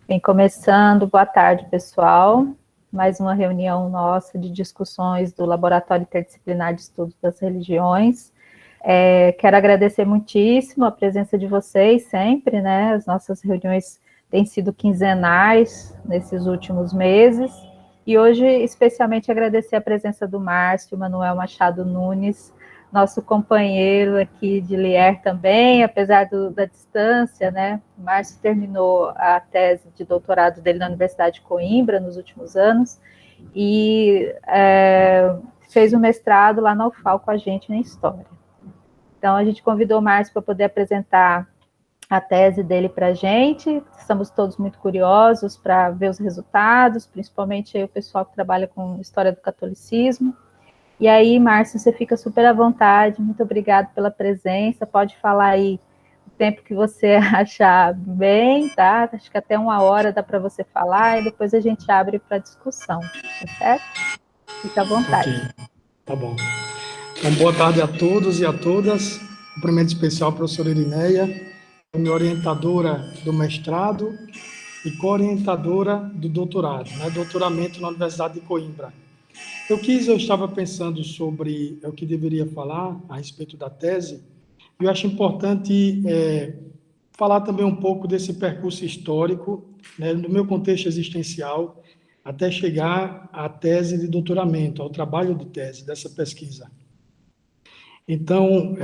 Bem, começando, boa tarde, pessoal. Mais uma reunião nossa de discussões do Laboratório Interdisciplinar de Estudos das Religiões. Quero agradecer muitíssimo a presença de vocês sempre, né? As nossas reuniões têm sido quinzenais nesses últimos meses. E hoje, especialmente, agradecer a presença do Márcio Manuel Machado Nunes, nosso companheiro aqui de Lier também, apesar da distância, né? O Márcio terminou a tese de doutorado dele na Universidade de Coimbra nos últimos anos e fez o mestrado lá na UFAL com a gente em História. Então, a gente convidou o Márcio para poder apresentar a tese dele para a gente. Estamos todos muito curiosos para ver os resultados, principalmente aí o pessoal que trabalha com História do Catolicismo. E aí, Márcio, você fica super à vontade, muito obrigado pela presença, pode falar aí o tempo que você achar bem, tá? Acho que até 1 hora dá para você falar, e depois a gente abre para discussão, tá certo? Fica à vontade. Ok, tá bom. Então, boa tarde a todos e a todas, cumprimento especial à professora Irineia, minha orientadora do mestrado e co-orientadora do doutorado, né? Doutoramento na Universidade de Coimbra. Eu estava pensando sobre o que deveria falar a respeito da tese, e eu acho importante falar também um pouco desse percurso histórico, né, no meu contexto existencial, até chegar à tese de doutoramento, ao trabalho de tese dessa pesquisa. Então,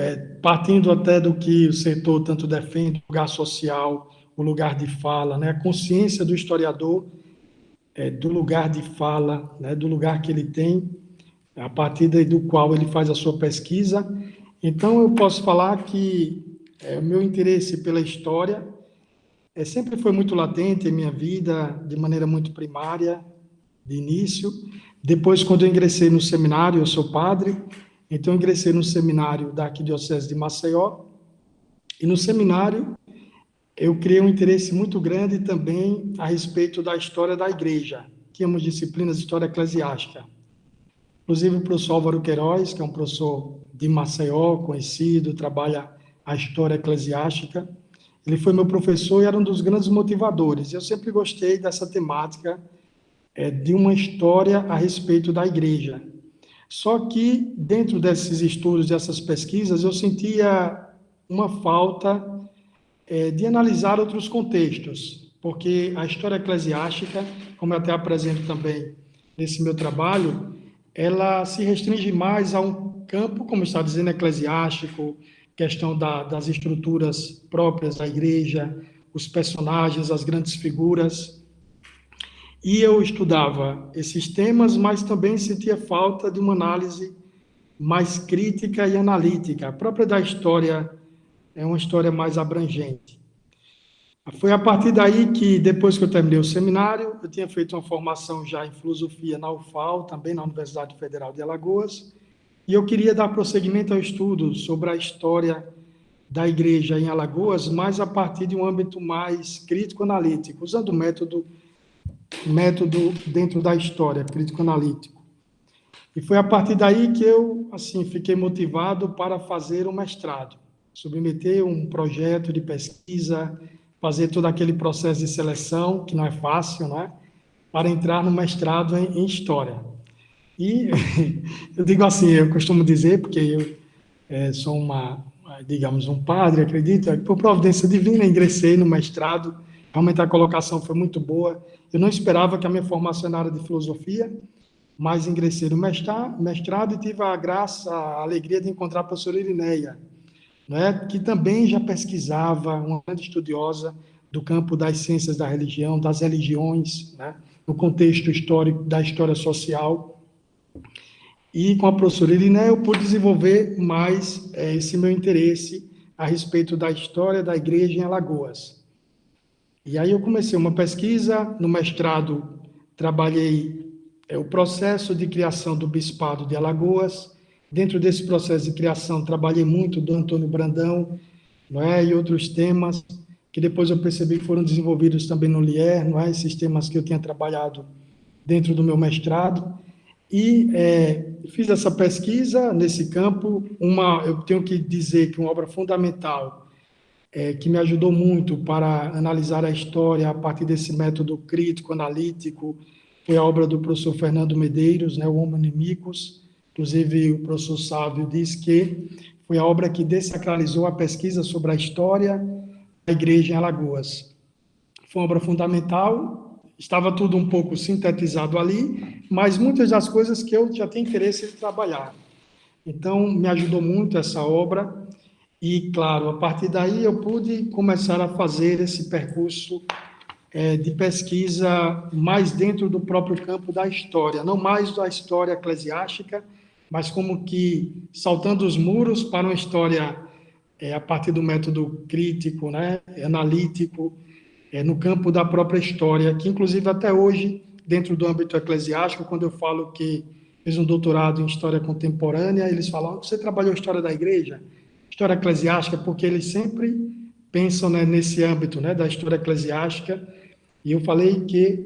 partindo até do que o setor tanto defende, o lugar social, o lugar de fala, né, a consciência do historiador, do lugar de fala, né, do lugar que ele tem, a partir do qual ele faz a sua pesquisa. Então, eu posso falar que o meu interesse pela história sempre foi muito latente em minha vida, de maneira muito primária, de início. Depois, quando eu ingressei no seminário, eu sou padre, então eu ingressei no seminário da Arquidiocese de Maceió, e no seminário eu criei um interesse muito grande também a respeito da história da igreja. Tínhamos disciplinas de história eclesiástica. Inclusive o professor Álvaro Queiroz, que é um professor de Maceió, conhecido, trabalha a história eclesiástica. Ele foi meu professor e era um dos grandes motivadores. Eu sempre gostei dessa temática de uma história a respeito da igreja. Só que, dentro desses estudos, dessas pesquisas, eu sentia uma falta de analisar outros contextos, porque a história eclesiástica, como eu até apresento também nesse meu trabalho, ela se restringe mais a um campo, como está dizendo, eclesiástico, questão das estruturas próprias da igreja, os personagens, as grandes figuras. E eu estudava esses temas, mas também sentia falta de uma análise mais crítica e analítica. A própria da história é uma história mais abrangente. Foi a partir daí que, depois que eu terminei o seminário, eu tinha feito uma formação já em filosofia na UFAL, também na Universidade Federal de Alagoas, e eu queria dar prosseguimento ao estudo sobre a história da igreja em Alagoas, mas a partir de um âmbito mais crítico-analítico, usando o método dentro da história, crítico-analítico. E foi a partir daí que eu, assim, fiquei motivado para fazer um mestrado, submeter um projeto de pesquisa, fazer todo aquele processo de seleção, que não é fácil, não é? Para entrar no mestrado em História. E eu digo assim, eu costumo dizer, porque eu sou digamos, um padre, acredito, por providência divina, ingressei no mestrado, realmente a colocação foi muito boa. Eu não esperava que a minha formação na área de filosofia, mas ingressei no mestrado e tive a graça, a alegria de encontrar a professora Irineia, né, que também já pesquisava, uma grande estudiosa do campo das ciências da religião, das religiões, né, no contexto histórico da história social. E com a professora Irineia eu pude desenvolver mais esse meu interesse a respeito da história da igreja em Alagoas. E aí eu comecei uma pesquisa, no mestrado trabalhei o processo de criação do Bispado de Alagoas. Dentro desse processo de criação, trabalhei muito do Antônio Brandão, não é? E outros temas que depois eu percebi que foram desenvolvidos também no LIER, não é? Esses temas que eu tinha trabalhado dentro do meu mestrado. E fiz essa pesquisa nesse campo. Eu tenho que dizer que uma obra fundamental que me ajudou muito para analisar a história a partir desse método crítico, analítico, foi a obra do professor Fernando Medeiros, né, o Homo Inimicus. Inclusive, o professor Sávio diz que foi a obra que desacralizou a pesquisa sobre a história da igreja em Alagoas. Foi uma obra fundamental, estava tudo um pouco sintetizado ali, mas muitas das coisas que eu já tenho interesse em trabalhar. Então, me ajudou muito essa obra. E, claro, a partir daí eu pude começar a fazer esse percurso de pesquisa mais dentro do próprio campo da história, não mais da história eclesiástica, mas como que saltando os muros para uma história a partir do método crítico, né, analítico, no campo da própria história, que inclusive até hoje, dentro do âmbito eclesiástico, quando eu falo que fiz um doutorado em história contemporânea, eles falam: você trabalhou história da igreja? História eclesiástica, porque eles sempre pensam, né, nesse âmbito, né, da história eclesiástica, e eu falei que,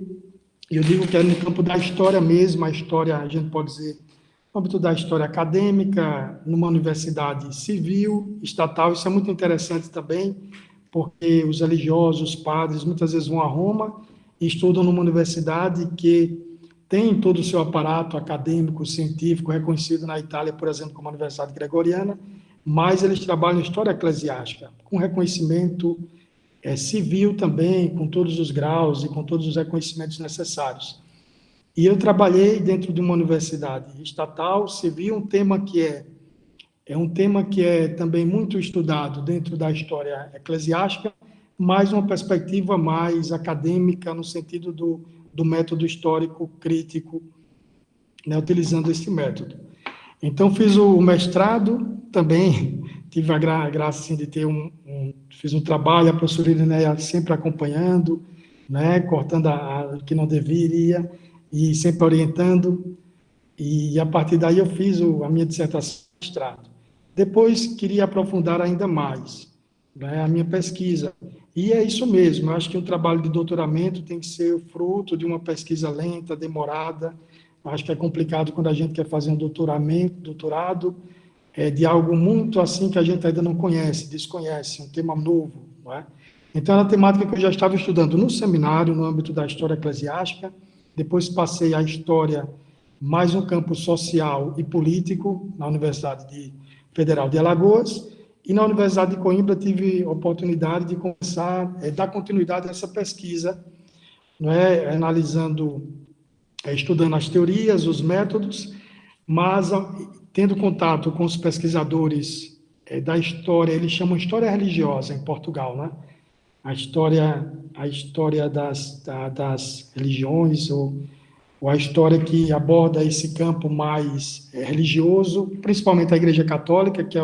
eu digo que é no campo da história mesmo, a história, a gente pode dizer, no âmbito da história acadêmica, numa universidade civil, estatal. Isso é muito interessante também, porque os religiosos, os padres, muitas vezes vão a Roma e estudam numa universidade que tem todo o seu aparato acadêmico, científico, reconhecido na Itália, por exemplo, como a Universidade Gregoriana, mas eles trabalham em história eclesiástica, com reconhecimento civil também, com todos os graus e com todos os reconhecimentos necessários. E eu trabalhei dentro de uma universidade estatal, civil, um tema que é um tema que é também muito estudado dentro da história eclesiástica, mas uma perspectiva mais acadêmica, no sentido do método histórico crítico, né, utilizando esse método. Então, fiz o mestrado também, tive a graça assim, de ter fiz um trabalho, a professora Irineia sempre acompanhando, né, cortando o que não deveria, e sempre orientando, e a partir daí eu fiz a minha dissertação de mestrado. Depois queria aprofundar ainda mais, né, a minha pesquisa, e é isso mesmo, eu acho que um trabalho de doutoramento tem que ser fruto de uma pesquisa lenta, demorada. Eu acho que é complicado quando a gente quer fazer um doutorado, de algo muito assim que a gente ainda não conhece, desconhece, um tema novo, não é? Então, era a temática que eu já estava estudando no seminário, no âmbito da história eclesiástica, depois passei a história mais no campo social e político, na Universidade Federal de Alagoas, e na Universidade de Coimbra tive a oportunidade de começar, dar continuidade a essa pesquisa, não é? Analisando, estudando as teorias, os métodos, mas tendo contato com os pesquisadores da história, eles chamam história religiosa em Portugal, né? A história das religiões, ou a história que aborda esse campo mais religioso, principalmente a Igreja Católica, que é,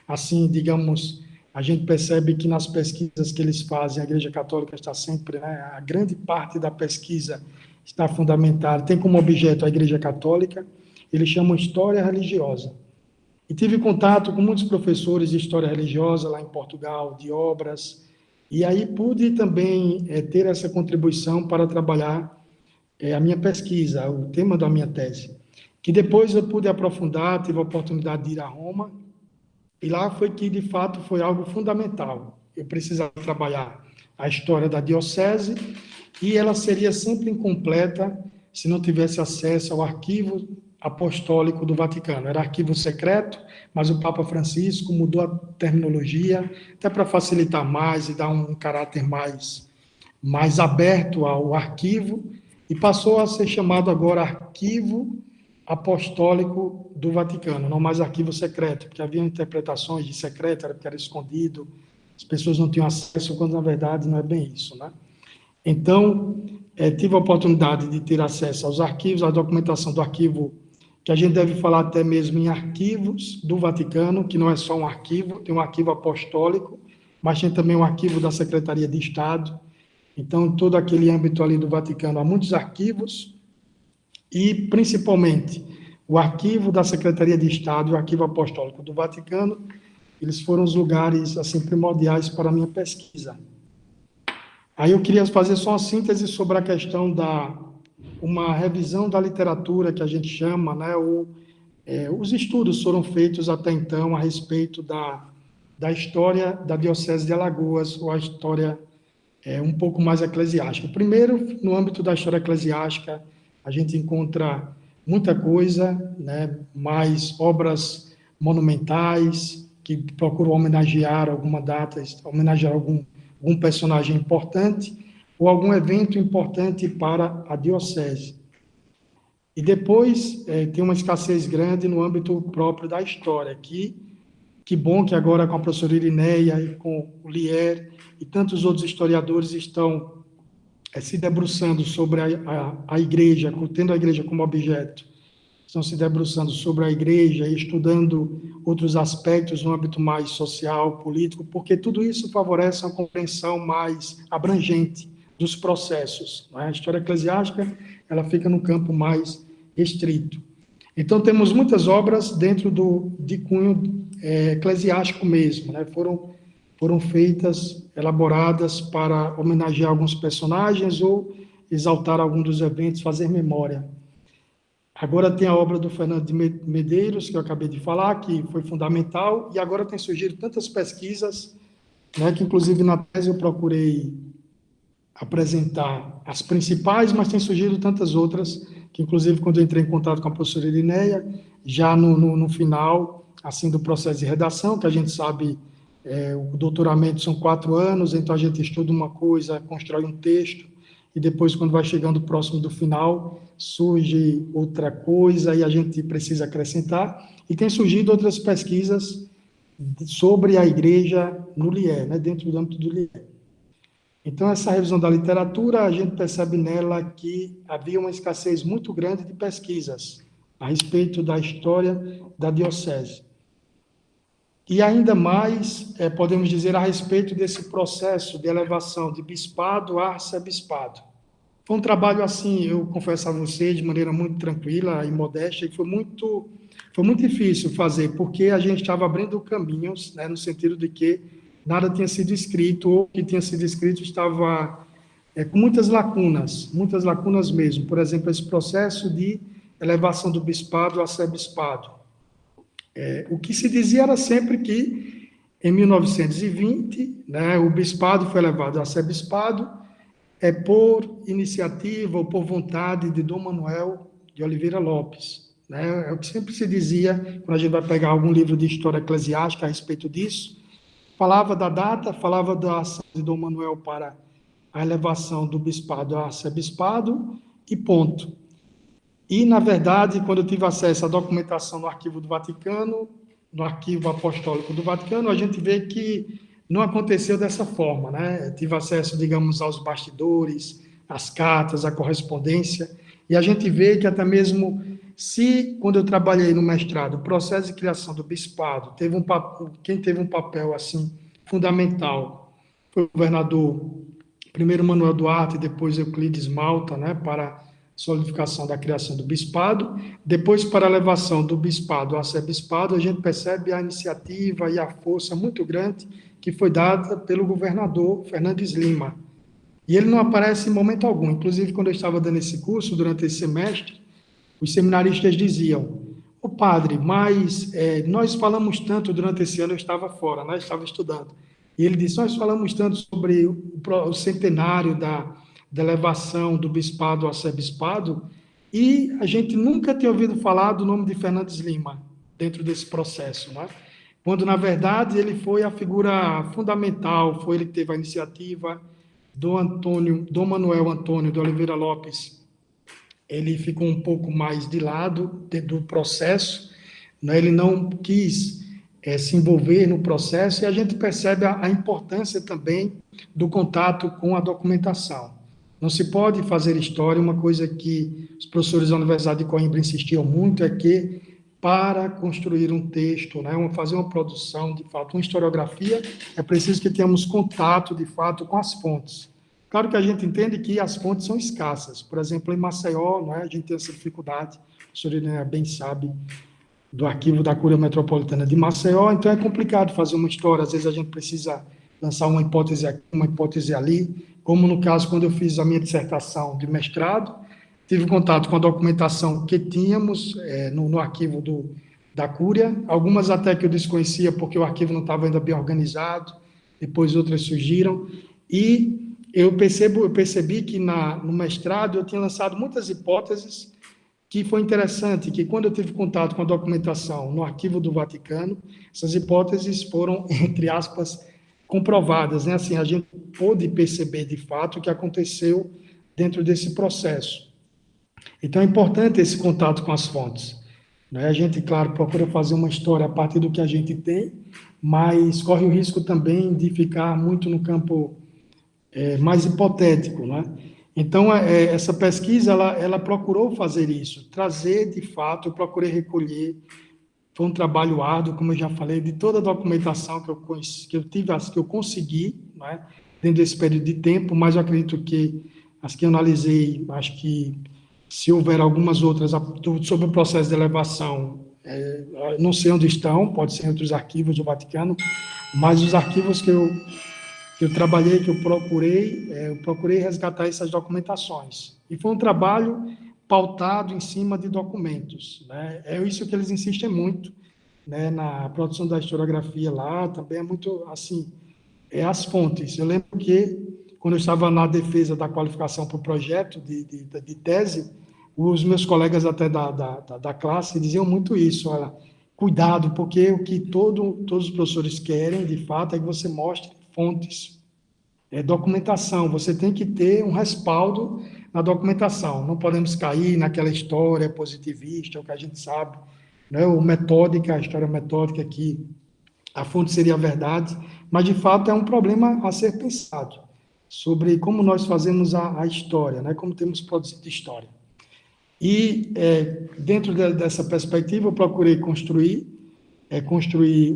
assim, digamos, a gente percebe que nas pesquisas que eles fazem, a Igreja Católica está sempre, né, a grande parte da pesquisa está fundamentada, tem como objeto a Igreja Católica, eles chamam história religiosa. E tive contato com muitos professores de história religiosa lá em Portugal, de obras, e aí pude também ter essa contribuição para trabalhar a minha pesquisa, o tema da minha tese, que depois eu pude aprofundar, tive a oportunidade de ir a Roma, e lá foi que, de fato, foi algo fundamental. Eu precisava trabalhar a história da diocese, e ela seria sempre incompleta se não tivesse acesso ao arquivo apostólico do Vaticano. Era arquivo secreto, mas o Papa Francisco mudou a terminologia, até para facilitar mais e dar um caráter mais aberto ao arquivo, e passou a ser chamado agora Arquivo Apostólico do Vaticano, não mais arquivo secreto, porque havia interpretações de secreto, era porque era escondido, as pessoas não tinham acesso, quando na verdade não é bem isso, né? Então, tive a oportunidade de ter acesso aos arquivos, à documentação do arquivo, que a gente deve falar até mesmo em arquivos do Vaticano, que não é só um arquivo, tem um arquivo apostólico, mas tem também um arquivo da Secretaria de Estado. Então, todo aquele âmbito ali do Vaticano, há muitos arquivos, e principalmente o arquivo da Secretaria de Estado e o arquivo apostólico do Vaticano, eles foram os lugares assim primordiais para a minha pesquisa. Aí eu queria fazer só uma síntese sobre a questão uma revisão da literatura, que a gente chama, né? Os estudos foram feitos até então a respeito da da história da Diocese de Alagoas, ou a história um pouco mais eclesiástica. Primeiro, no âmbito da história eclesiástica, a gente encontra muita coisa, né, mais obras monumentais, que procuram homenagear alguma data, homenagear algum personagem importante, ou algum evento importante para a Diocese. E depois, tem uma escassez grande no âmbito próprio da história, que bom que agora com a professora Irineia e com o Lier e tantos outros historiadores estão se debruçando sobre a igreja, tendo a igreja como objeto, estão se debruçando sobre a igreja e estudando outros aspectos no âmbito mais social, político, porque tudo isso favorece uma compreensão mais abrangente dos processos. Não é? A história eclesiástica, ela fica no campo mais restrito. Então, temos muitas obras dentro de cunho eclesiástico mesmo, né? Foram feitas, elaboradas para homenagear alguns personagens ou exaltar algum dos eventos, fazer memória. Agora tem a obra do Fernando de Medeiros, que eu acabei de falar, que foi fundamental, e agora tem surgido tantas pesquisas, né, que inclusive na tese eu procurei apresentar as principais, mas tem surgido tantas outras, que inclusive quando eu entrei em contato com a professora Irineia, já no final, assim, do processo de redação, que a gente sabe, o doutoramento são 4 anos, então a gente estuda uma coisa, constrói um texto, e depois, quando vai chegando próximo do final, surge outra coisa e a gente precisa acrescentar. E tem surgido outras pesquisas sobre a igreja no Lier, né, dentro do âmbito do Lier. Então, essa revisão da literatura, a gente percebe nela que havia uma escassez muito grande de pesquisas a respeito da história da diocese. E ainda mais, podemos dizer, a respeito desse processo de elevação de bispado a arcebispado. Foi um trabalho, assim, eu confesso a você, de maneira muito tranquila e modesta, e foi muito difícil fazer, porque a gente estava abrindo caminhos, né, no sentido de que nada tinha sido escrito, ou o que tinha sido escrito estava com muitas lacunas mesmo. Por exemplo, esse processo de elevação do bispado a arcebispado. O que se dizia era sempre que, em 1920, né, o bispado foi elevado a arcebispado por iniciativa ou por vontade de Dom Manuel de Oliveira Lopes. Né? É o que sempre se dizia, quando a gente vai pegar algum livro de história eclesiástica a respeito disso, falava da data, falava da ação de Dom Manuel para a elevação do bispado a arcebispado e ponto. E, na verdade, quando eu tive acesso à documentação no Arquivo do Vaticano, no Arquivo Apostólico do Vaticano, a gente vê que não aconteceu dessa forma, né? Eu tive acesso, digamos, aos bastidores, às cartas, à correspondência, e a gente vê que até mesmo se, quando eu trabalhei no mestrado, o processo de criação do bispado, quem teve um papel, assim, fundamental, foi o governador, primeiro Manuel Duarte, depois Euclides Malta, né, para solidificação da criação do bispado, depois para a elevação do bispado a arcebispado, a gente percebe a iniciativa e a força muito grande que foi dada pelo governador Fernandes Lima. E ele não aparece em momento algum. Inclusive, quando eu estava dando esse curso, durante esse semestre, os seminaristas diziam: "Ô padre, mas nós falamos tanto durante esse ano", eu estava fora, né? Estava estudando. E ele disse: "Nós falamos tanto sobre o centenário da elevação do bispado ao arcebispado, e a gente nunca tinha ouvido falar do nome de Fernandes Lima dentro desse processo, né? Quando, na verdade, ele foi a figura fundamental, foi ele que teve a iniciativa. Dom Manuel Antônio de Oliveira Lopes, ele ficou um pouco mais de lado do processo, né? Ele não quis se envolver no processo, e a gente percebe a importância também do contato com a documentação. Não se pode fazer história, uma coisa que os professores da Universidade de Coimbra insistiam muito é que, para construir um texto, né, fazer uma produção, de fato, uma historiografia, é preciso que tenhamos contato, de fato, com as fontes. Claro que a gente entende que as fontes são escassas. Por exemplo, em Maceió, né, a gente tem essa dificuldade, o senhor bem sabe, do arquivo da Cúria Metropolitana de Maceió, então é complicado fazer uma história, às vezes a gente precisa lançar uma hipótese aqui, uma hipótese ali, como no caso quando eu fiz a minha dissertação de mestrado, tive contato com a documentação que tínhamos no arquivo da Cúria, algumas até que eu desconhecia porque o arquivo não estava ainda bem organizado, depois outras surgiram, e eu percebi que no mestrado eu tinha lançado muitas hipóteses que foi interessante, que quando eu tive contato com a documentação no arquivo do Vaticano, essas hipóteses foram, entre aspas, comprovadas, né? Assim, a gente pôde perceber de fato o que aconteceu dentro desse processo. Então, é importante esse contato com as fontes, né? A gente, claro, procura fazer uma história a partir do que a gente tem, mas corre o risco também de ficar muito no campo mais hipotético, né? Então, essa pesquisa, ela procurou fazer isso, trazer, de fato, eu procurei recolher, foi um trabalho árduo, como eu já falei, de toda a documentação que eu tive, as que eu consegui, né, dentro desse período de tempo, mas eu acredito que as que eu analisei, acho que se houver algumas outras sobre o processo de elevação, não sei onde estão, pode ser em outros arquivos do Vaticano, mas os arquivos que eu trabalhei, que eu procurei resgatar essas documentações. E foi um trabalho pautado em cima de documentos, né? É isso que eles insistem muito, né? Na produção da historiografia lá, também é muito, assim, as fontes. Eu lembro que, quando eu estava na defesa da qualificação para o projeto de tese, os meus colegas até da classe diziam muito isso, olha, cuidado, porque o que todos os professores querem, de fato, é que você mostre fontes, documentação. Você tem que ter um respaldo na documentação. Não podemos cair naquela história positivista, o que a gente sabe, né? Ou metódica, a história metódica que a fonte seria a verdade, mas de fato é um problema a ser pensado sobre como nós fazemos a história, né? Como temos produzido história. E dentro dessa perspectiva eu procurei construir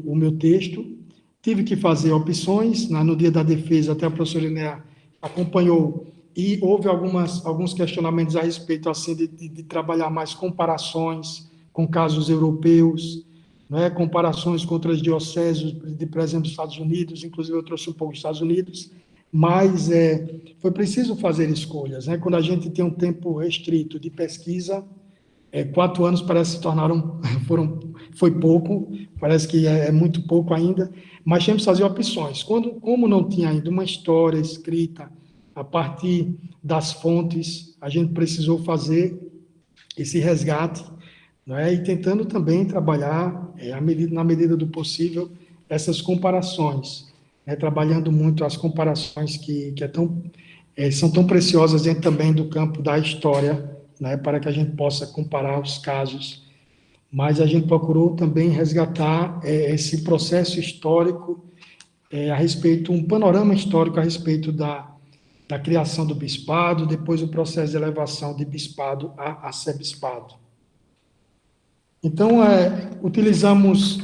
o meu texto. Tive que fazer opções, no dia da defesa, até a professora Inéa acompanhou, e houve alguns questionamentos a respeito assim, de trabalhar mais comparações com casos europeus, né, comparações com outras dioceses, por exemplo, dos Estados Unidos, inclusive eu trouxe um pouco dos Estados Unidos, mas foi preciso fazer escolhas. Né? Quando a gente tem um tempo restrito de pesquisa, 4 anos parece se tornaram, foi pouco, parece que é muito pouco ainda, mas temos que fazer opções. Como não tinha ainda uma história escrita a partir das fontes, a gente precisou fazer esse resgate, né, e tentando também trabalhar, na medida do possível, essas comparações, né, trabalhando muito as comparações que são tão preciosas dentro também do campo da história, né, para que a gente possa comparar os casos. Mas a gente procurou também resgatar esse processo histórico a respeito, um panorama histórico a respeito da criação do bispado, depois o processo de elevação de bispado a arcebispado. Então, utilizamos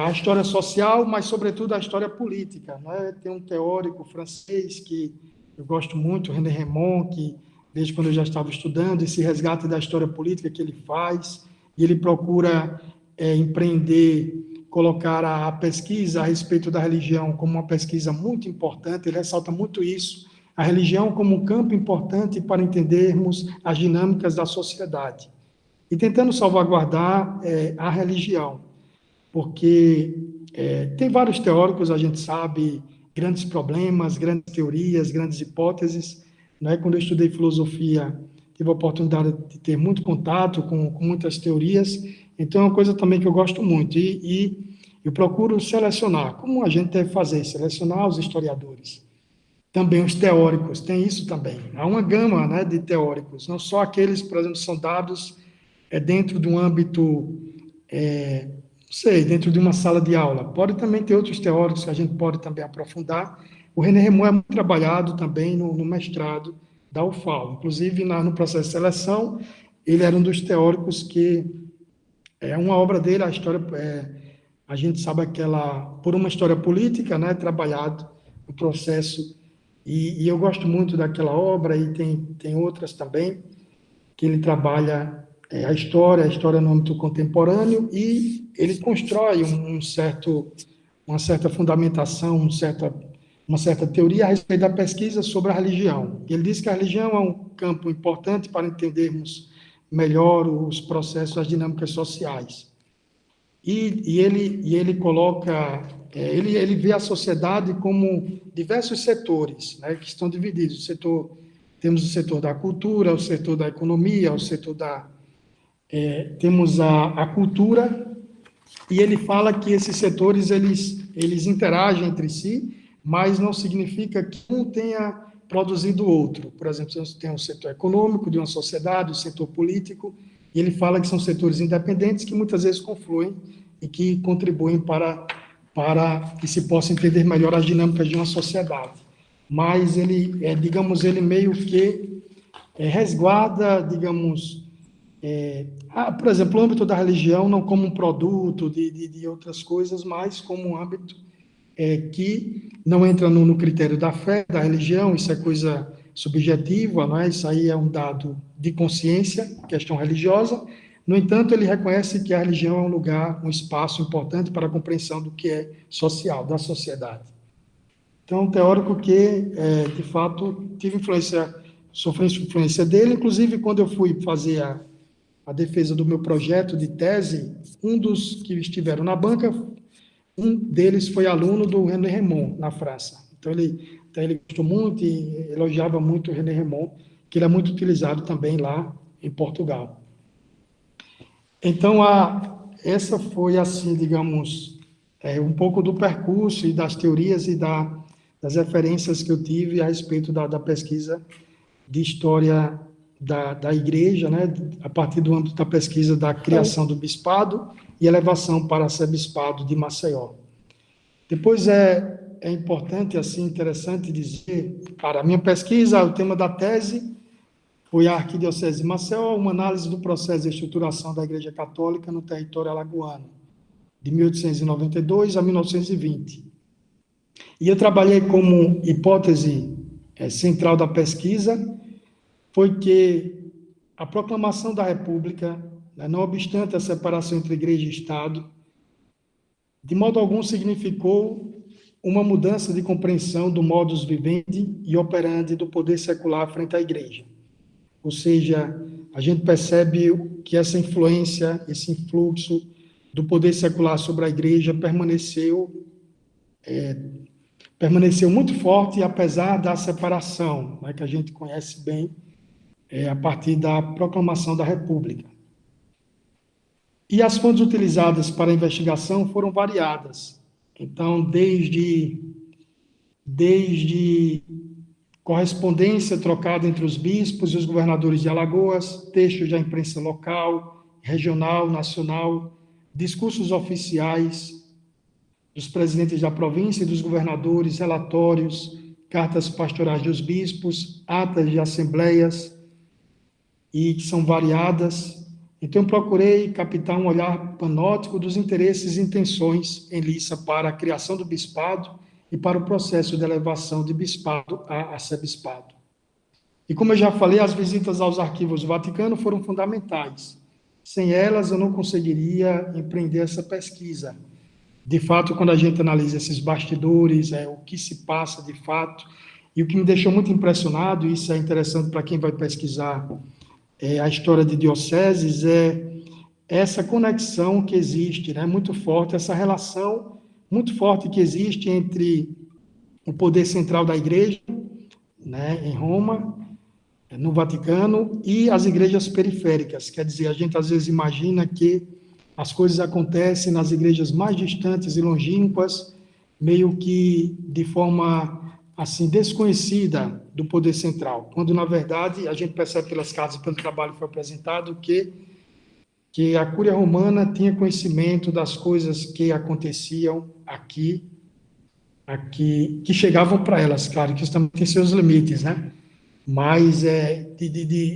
a história social, mas, sobretudo, a história política. Né? Tem um teórico francês que eu gosto muito, René Rémond, que, desde quando eu já estava estudando, esse resgate da história política que ele faz, e ele procura empreender, colocar a pesquisa a respeito da religião como uma pesquisa muito importante, ele ressalta muito isso, a religião como um campo importante para entendermos as dinâmicas da sociedade. E tentando salvaguardar a religião, porque tem vários teóricos, a gente sabe, grandes problemas, grandes teorias, grandes hipóteses. Né? Quando eu estudei filosofia, tive a oportunidade de ter muito contato com muitas teorias, então é uma coisa também que eu gosto muito, e eu procuro selecionar, como a gente deve fazer, selecionar os historiadores. Também os teóricos, tem isso também. Há uma gama, né, de teóricos, não só aqueles, por exemplo, são dados dentro de um âmbito, não sei, dentro de uma sala de aula. Pode também ter outros teóricos que a gente pode também aprofundar. O René Rémond é muito trabalhado também no mestrado da UFAL. Inclusive, no processo de seleção, ele era um dos teóricos que, uma obra dele, a história, a gente sabe por uma história política, né, trabalhado no processo, e eu gosto muito daquela obra, e tem outras também, que ele trabalha a história no âmbito contemporâneo, e ele constrói uma certa fundamentação, uma certa teoria a respeito da pesquisa sobre a religião. Ele diz que a religião é um campo importante para entendermos melhor os processos, as dinâmicas sociais. ele coloca, ele vê a sociedade como diversos setores, né, que estão divididos. Temos o setor da cultura, o setor da economia, o setor temos a cultura, e ele fala que esses setores, eles interagem entre si, mas não significa que um tenha produzido o outro. Por exemplo, você tem o setor econômico de uma sociedade, o setor político, e ele fala que são setores independentes que muitas vezes confluem e que contribuem para que se possa entender melhor as dinâmicas de uma sociedade. Mas ele, digamos, ele meio que resguarda, digamos, por exemplo, o âmbito da religião não como um produto de outras coisas, mas como um âmbito que não entra no critério da fé, da religião, isso é coisa subjetiva, não é? Isso aí é um dado de consciência, questão religiosa. No entanto, ele reconhece que a religião é um lugar, um espaço importante para a compreensão do que é social, da sociedade. Então, um teórico que, de fato, sofri influência dele, inclusive quando eu fui fazer a defesa do meu projeto de tese, um dos que estiveram na banca, um deles foi aluno do René Rémond, na França. Então, ele gostou muito e elogiava muito o René Rémond, que ele é muito utilizado também lá em Portugal. Então, essa foi, assim, digamos, um pouco do percurso e das teorias e das referências que eu tive a respeito da pesquisa de história da igreja, né, a partir do âmbito da pesquisa da criação do bispado e elevação para ser bispado de Maceió. Depois é importante, assim, interessante dizer, para a minha pesquisa, o tema da tese foi a Arquidiocese de Maceió, uma análise do processo de estruturação da Igreja Católica no território alagoano, de 1892 a 1920. E eu trabalhei como hipótese central da pesquisa, foi que a proclamação da República, né, não obstante a separação entre Igreja e Estado, de modo algum significou uma mudança de compreensão do modus vivendi e operandi do poder secular frente à Igreja. Ou seja, a gente percebe que essa influência, esse influxo do poder secular sobre a Igreja permaneceu muito forte, apesar da separação, né, que a gente conhece bem, a partir da proclamação da República. E as fontes utilizadas para a investigação foram variadas. Então, desde correspondência trocada entre os bispos e os governadores de Alagoas, textos da imprensa local, regional, nacional, discursos oficiais dos presidentes da província e dos governadores, relatórios, cartas pastorais dos bispos, atas de assembleias, e que são variadas. Então, eu procurei captar um olhar panóptico dos interesses e intenções em liça para a criação do bispado e para o processo de elevação de bispado a arcebispado. E como eu já falei, as visitas aos arquivos do Vaticano foram fundamentais. Sem elas, eu não conseguiria empreender essa pesquisa. De fato, quando a gente analisa esses bastidores, o que se passa de fato, e o que me deixou muito impressionado, e isso é interessante para quem vai pesquisar a história de dioceses, essa conexão que existe, né, muito forte, essa relação muito forte que existe entre o poder central da Igreja, né, em Roma, no Vaticano, e as igrejas periféricas. Quer dizer, a gente às vezes imagina que as coisas acontecem nas igrejas mais distantes e longínquas, meio que de forma assim desconhecida do poder central, quando na verdade a gente percebe pelas cartas e pelo trabalho que foi apresentado que a Cúria Romana tinha conhecimento das coisas que aconteciam aqui, que chegavam para elas, claro que isso também tem seus limites, né? Mas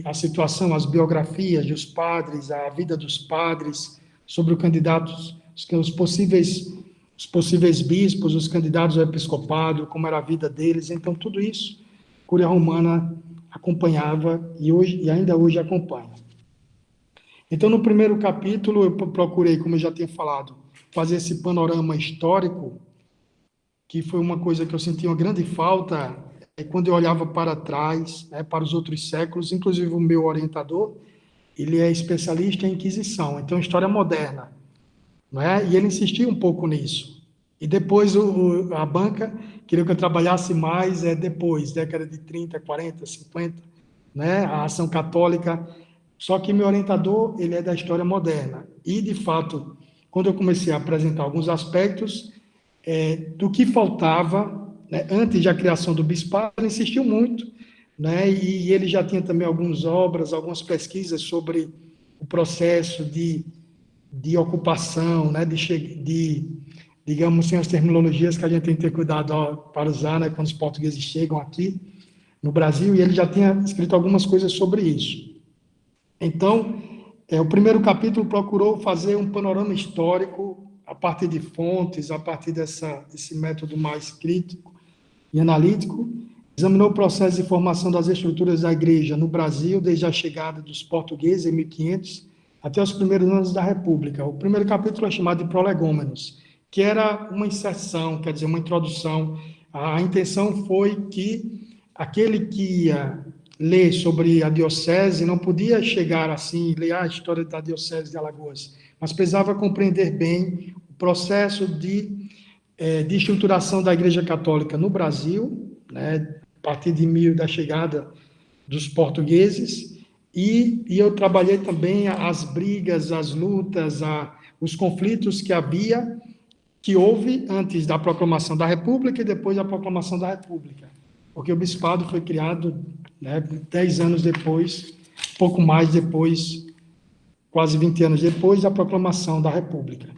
a situação, as biografias dos padres, a vida dos padres, sobre os candidatos, os possíveis bispos, os candidatos ao episcopado, como era a vida deles. Então, tudo isso, a Cúria Romana acompanhava e ainda hoje acompanha. Então, no primeiro capítulo, eu procurei, como eu já tinha falado, fazer esse panorama histórico, que foi uma coisa que eu senti uma grande falta quando eu olhava para trás, para os outros séculos. Inclusive, o meu orientador, ele é especialista em Inquisição, então, história moderna. não é? E ele insistia um pouco nisso. E depois a banca queria que eu trabalhasse mais depois, década de 30, 40, 50, né? A ação católica. Só que meu orientador, ele é da história moderna. E, de fato, quando eu comecei a apresentar alguns aspectos do que faltava, né, antes da criação do bispado, ele insistiu muito, né? E ele já tinha também algumas obras, algumas pesquisas sobre o processo de ocupação, né, digamos assim, as terminologias que a gente tem que ter cuidado para usar, né, quando os portugueses chegam aqui no Brasil, e ele já tinha escrito algumas coisas sobre isso. Então, o primeiro capítulo procurou fazer um panorama histórico a partir de fontes, a partir desse método mais crítico e analítico, examinou o processo de formação das estruturas da igreja no Brasil, desde a chegada dos portugueses em 1500 até os primeiros anos da República. O primeiro capítulo é chamado de Prolegômenos, que era uma inserção, quer dizer, uma introdução. A intenção foi que aquele que ia ler sobre a diocese não podia chegar assim, ler a história da diocese de Alagoas, mas precisava compreender bem o processo de estruturação da Igreja Católica no Brasil, né, a partir da chegada dos portugueses, e eu trabalhei também as brigas, as lutas, os conflitos que houve antes da proclamação da República e depois da proclamação da República, porque o bispado foi criado, né, 10 anos depois, pouco mais depois, quase 20 anos depois da proclamação da República.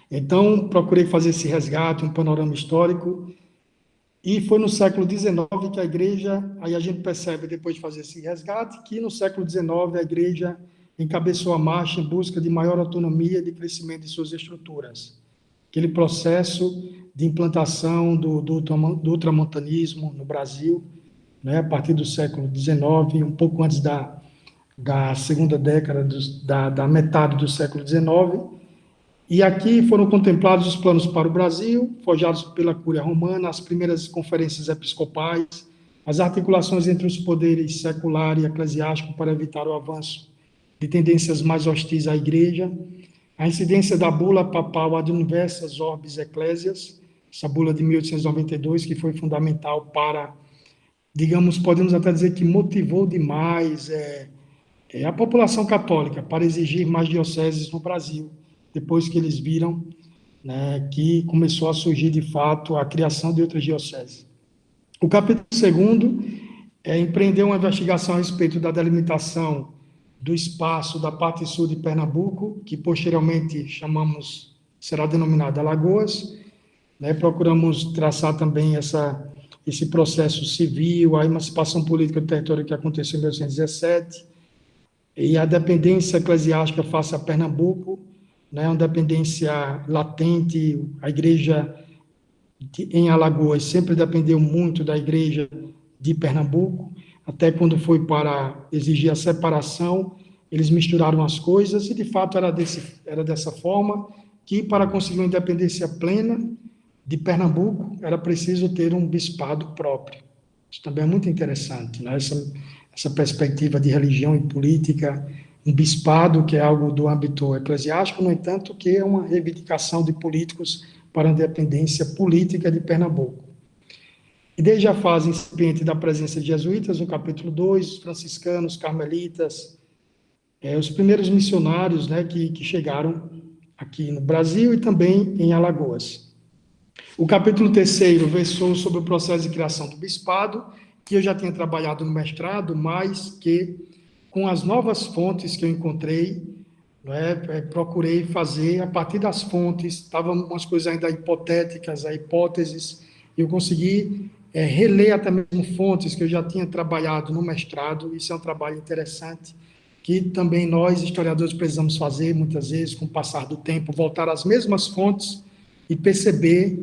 Então, procurei fazer esse resgate, um panorama histórico, e foi no século XIX que a igreja, aí a gente percebe, depois de fazer esse resgate, que no século XIX a igreja encabeçou a marcha em busca de maior autonomia e de crescimento de suas estruturas. Aquele processo de implantação do ultramontanismo no Brasil, né, a partir do século XIX, um pouco antes da segunda década, da metade do século XIX. E aqui foram contemplados os planos para o Brasil, forjados pela Cúria Romana, as primeiras conferências episcopais, as articulações entre os poderes secular e eclesiástico para evitar o avanço de tendências mais hostis à Igreja, a incidência da bula papal ad universas orbis ecclesias, essa bula de 1892, que foi fundamental para, digamos, podemos até dizer que motivou demais a população católica para exigir mais dioceses no Brasil, depois que eles viram, né, que começou a surgir, de fato, a criação de outras dioceses. O capítulo 2 empreendeu uma investigação a respeito da delimitação do espaço da parte sul de Pernambuco, que posteriormente será denominada Alagoas, né? Procuramos traçar também esse processo civil, a emancipação política do território que aconteceu em 1817, e a dependência eclesiástica face a Pernambuco, né, uma dependência latente. A igreja em Alagoas sempre dependeu muito da igreja de Pernambuco, até quando foi para exigir a separação, eles misturaram as coisas, e de fato era dessa forma que, para conseguir uma independência plena de Pernambuco, era preciso ter um bispado próprio. Isso também é muito interessante, né? Essa perspectiva de religião e política, um bispado que é algo do âmbito eclesiástico, no entanto, que é uma reivindicação de políticos para a independência política de Pernambuco. E desde a fase incipiente da presença de jesuítas, no capítulo 2, franciscanos, carmelitas, os primeiros missionários, né, que chegaram aqui no Brasil e também em Alagoas. O capítulo 3 versou sobre o processo de criação do bispado, que eu já tinha trabalhado no mestrado, mas que, com as novas fontes que eu encontrei, procurei fazer a partir das fontes. Estavam umas coisas ainda hipotéticas, hipóteses, e eu consegui reler até mesmo fontes que eu já tinha trabalhado no mestrado. Isso é um trabalho interessante, que também nós, historiadores, precisamos fazer, muitas vezes, com o passar do tempo, voltar às mesmas fontes e perceber,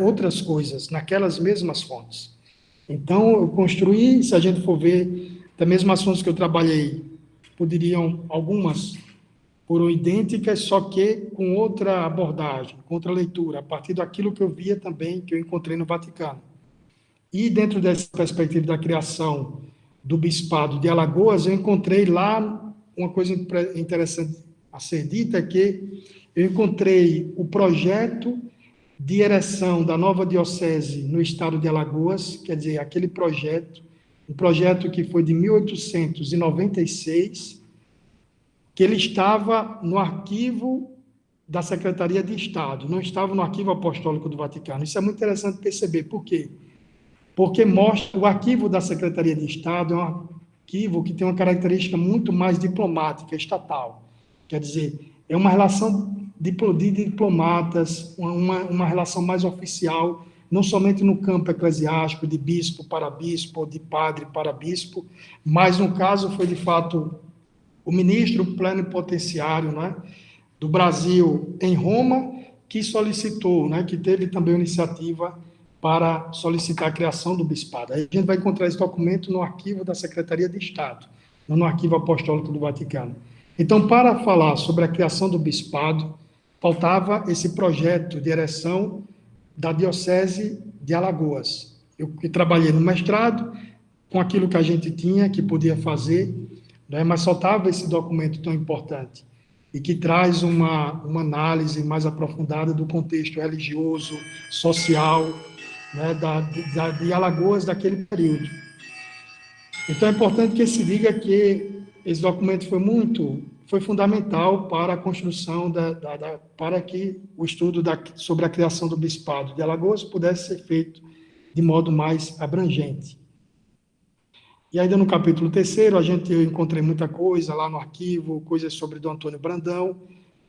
outras coisas naquelas mesmas fontes. Então, eu construí, se a gente for ver, das mesmas fontes que eu trabalhei, algumas foram idênticas, só que com outra abordagem, com outra leitura, a partir daquilo que eu via também, que eu encontrei no Vaticano. E dentro dessa perspectiva da criação do Bispado de Alagoas, eu encontrei lá uma coisa interessante a ser dita, que eu encontrei o projeto de ereção da nova diocese no estado de Alagoas, quer dizer, aquele projeto, um projeto que foi de 1896, que ele estava no arquivo da Secretaria de Estado, não estava no arquivo apostólico do Vaticano. Isso é muito interessante perceber. Por quê? Porque mostra o arquivo da Secretaria de Estado é um arquivo que tem uma característica muito mais diplomática, estatal. Quer dizer, é uma relação de diplomatas, uma relação mais oficial, não somente no campo eclesiástico, de bispo para bispo, ou de padre para bispo, mas no caso foi, de fato, o ministro plenipotenciário, né, do Brasil em Roma, que solicitou, né, que teve também iniciativa para solicitar a criação do bispado. Aí a gente vai encontrar esse documento no arquivo da Secretaria de Estado, não no arquivo apostólico do Vaticano. Então, para falar sobre a criação do bispado, faltava esse projeto de ereção da Diocese de Alagoas. Eu que trabalhei no mestrado, com aquilo que a gente tinha, que podia fazer, né, mas faltava esse documento tão importante, e que traz uma análise mais aprofundada do contexto religioso, social, né, de Alagoas daquele período. Então, é importante que se diga que esse documento foi fundamental para a construção, para que o estudo sobre a criação do Bispado de Alagoas pudesse ser feito de modo mais abrangente. E ainda no capítulo 3º, eu encontrei muita coisa lá no arquivo, coisas sobre Dom Antônio Brandão.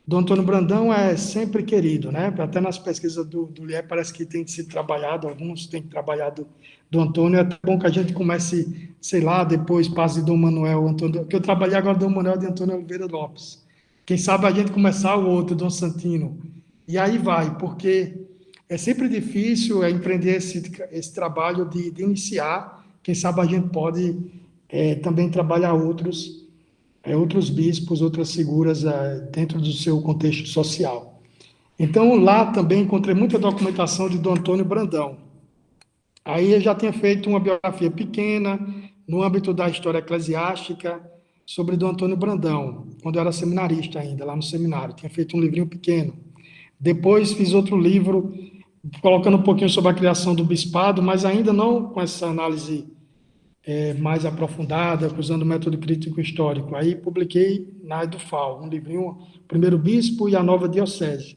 Dom Antônio Brandão é sempre querido, né? Até nas pesquisas do LIE parece que tem sido trabalhado, alguns têm trabalhado Dom Antônio. É até bom que a gente comece, sei lá, depois passe de Dom Manuel Antônio, que eu trabalhei agora Dom Manuel de Antônio Oliveira Lopes. Quem sabe a gente começar o outro, Dom Santino. E aí vai, porque é sempre difícil empreender esse trabalho de iniciar. Quem sabe a gente pode também trabalhar outros bispos, outras figuras dentro do seu contexto social. Então, lá também encontrei muita documentação de Dom Antônio Brandão. Aí eu já tinha feito uma biografia pequena, no âmbito da história eclesiástica, sobre Dom Antônio Brandão, quando eu era seminarista ainda, lá no seminário. Tinha feito um livrinho pequeno. Depois fiz outro livro, colocando um pouquinho sobre a criação do bispado, mas ainda não com essa análise mais aprofundada, usando o método crítico histórico. Aí publiquei na EduFal, um livrinho, O Primeiro Bispo e a Nova Diocese.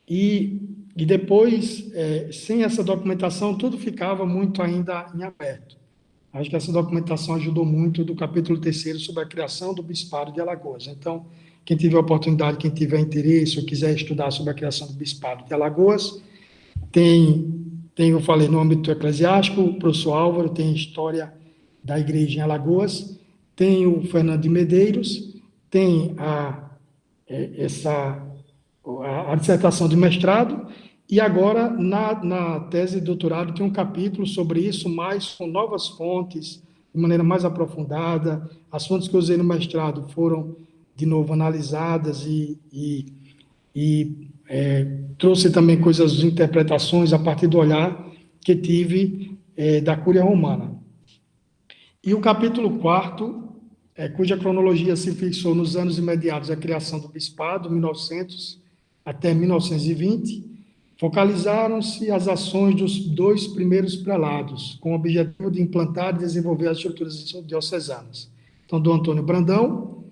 E depois, sem essa documentação, tudo ficava muito ainda em aberto. Acho que essa documentação ajudou muito do capítulo 3º sobre a criação do Bispado de Alagoas. Então, quem tiver oportunidade, quem tiver interesse ou quiser estudar sobre a criação do Bispado de Alagoas, eu falei, no âmbito eclesiástico, o professor Álvaro tem História da Igreja em Alagoas, tem o Fernando de Medeiros, tem a dissertação de mestrado, e agora, na tese de doutorado, tem um capítulo sobre isso, mas com novas fontes, de maneira mais aprofundada. As fontes que eu usei no mestrado foram, de novo, analisadas e trouxe também coisas de interpretações a partir do olhar que tive da Cúria Romana. E o capítulo 4º, cuja cronologia se fixou nos anos imediatos à criação do bispado, 1900 até 1920, focalizaram-se as ações dos 2 primeiros prelados, com o objetivo de implantar e desenvolver as estruturas diocesanas. Então, Dom Antônio Brandão,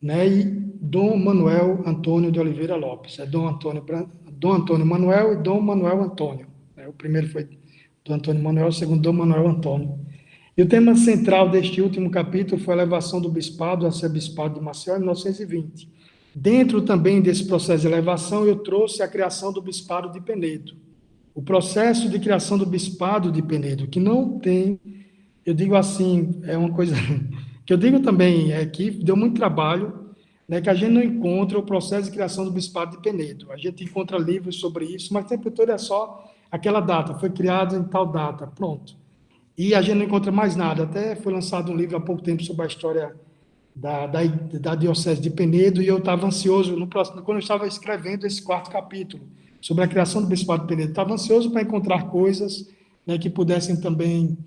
né, e Dom Manuel Antônio de Oliveira Lopes. Dom Antônio Manuel e Dom Manuel Antônio. O primeiro foi Dom Antônio Manuel, o segundo Dom Manuel Antônio. E o tema central deste último capítulo foi a elevação do bispado a ser bispado de Maceió em 1920. Dentro também desse processo de elevação, eu trouxe a criação do bispado de Penedo. O processo de criação do bispado de Penedo, que não tem, eu digo assim, é uma coisa que eu digo também, que deu muito trabalho, né, que a gente não encontra o processo de criação do bispado de Penedo. A gente encontra livros sobre isso, mas o tempo todo é só aquela data, foi criado em tal data, pronto. E a gente não encontra mais nada. Até foi lançado um livro há pouco tempo sobre a história da Diocese de Penedo, e eu estava ansioso, quando eu estava escrevendo esse 4º capítulo, sobre a criação do Bispado de Penedo, estava ansioso para encontrar coisas, né, que pudessem também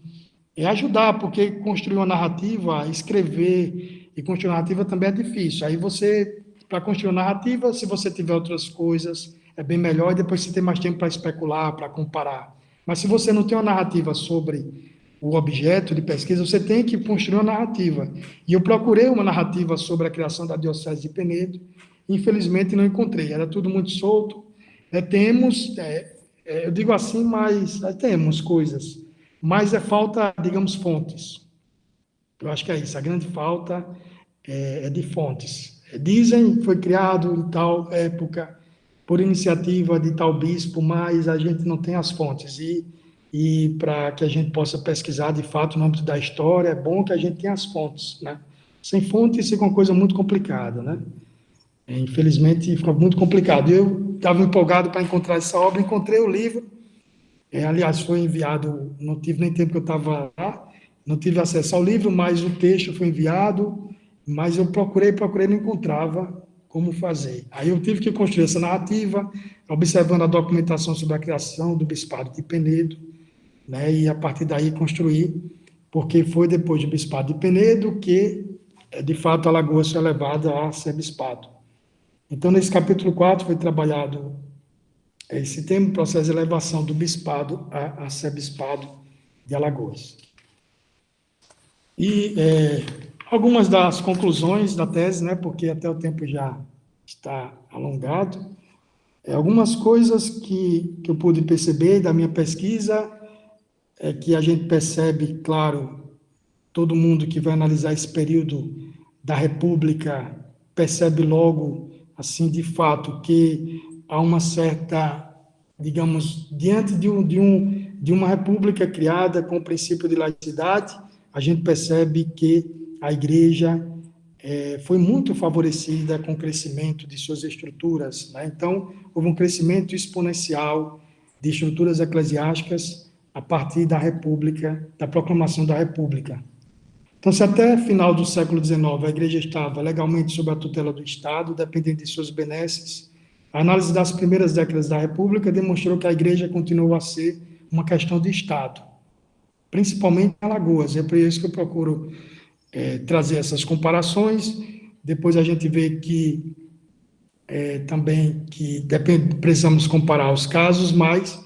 ajudar, porque construir uma narrativa, escrever e construir uma narrativa também é difícil. Aí você para construir uma narrativa, se você tiver outras coisas, é bem melhor, e depois você tem mais tempo para especular, para comparar. Mas se você não tem uma narrativa sobre o objeto de pesquisa, você tem que construir uma narrativa. E eu procurei uma narrativa sobre a criação da Diocese de Penedo, infelizmente não encontrei, era tudo muito solto. Eu digo assim, mas temos coisas, mas falta, digamos, fontes. Eu acho que é isso, a grande falta é de fontes. Dizem que foi criado em tal época, por iniciativa de tal bispo, mas a gente não tem as fontes. E para que a gente possa pesquisar, de fato, no âmbito da história, é bom que a gente tenha as fontes, né? Sem fontes fica uma coisa muito complicada, né? Infelizmente, fica muito complicado. Eu estava empolgado para encontrar essa obra, encontrei o livro, aliás, foi enviado, não tive nem tempo que eu estava lá, não tive acesso ao livro, mas o texto foi enviado, mas eu procurei, não encontrava como fazer. Aí eu tive que construir essa narrativa, observando a documentação sobre a criação do Bispado de Penedo, né, e a partir daí construir, porque foi depois do Bispado de Penedo que, de fato, Alagoas foi levada a ser bispado. Então, nesse capítulo 4 foi trabalhado esse tema, processo de elevação do bispado a ser bispado de Alagoas. E algumas das conclusões da tese, né, porque até o tempo já está alongado, algumas coisas que eu pude perceber da minha pesquisa é que a gente percebe, claro, todo mundo que vai analisar esse período da República percebe logo, assim, de fato, que há uma certa, digamos, diante de uma república criada com o princípio de laicidade, a gente percebe que a igreja foi muito favorecida com o crescimento de suas estruturas, né? Então, houve um crescimento exponencial de estruturas eclesiásticas a partir da República, da proclamação da República. Então, se até final do século XIX a igreja estava legalmente sob a tutela do Estado, dependendo de suas benesses, a análise das primeiras décadas da República demonstrou que a igreja continuou a ser uma questão de Estado, principalmente em Alagoas. É por isso que eu procuro trazer essas comparações. Depois a gente vê que também que precisamos comparar os casos, mas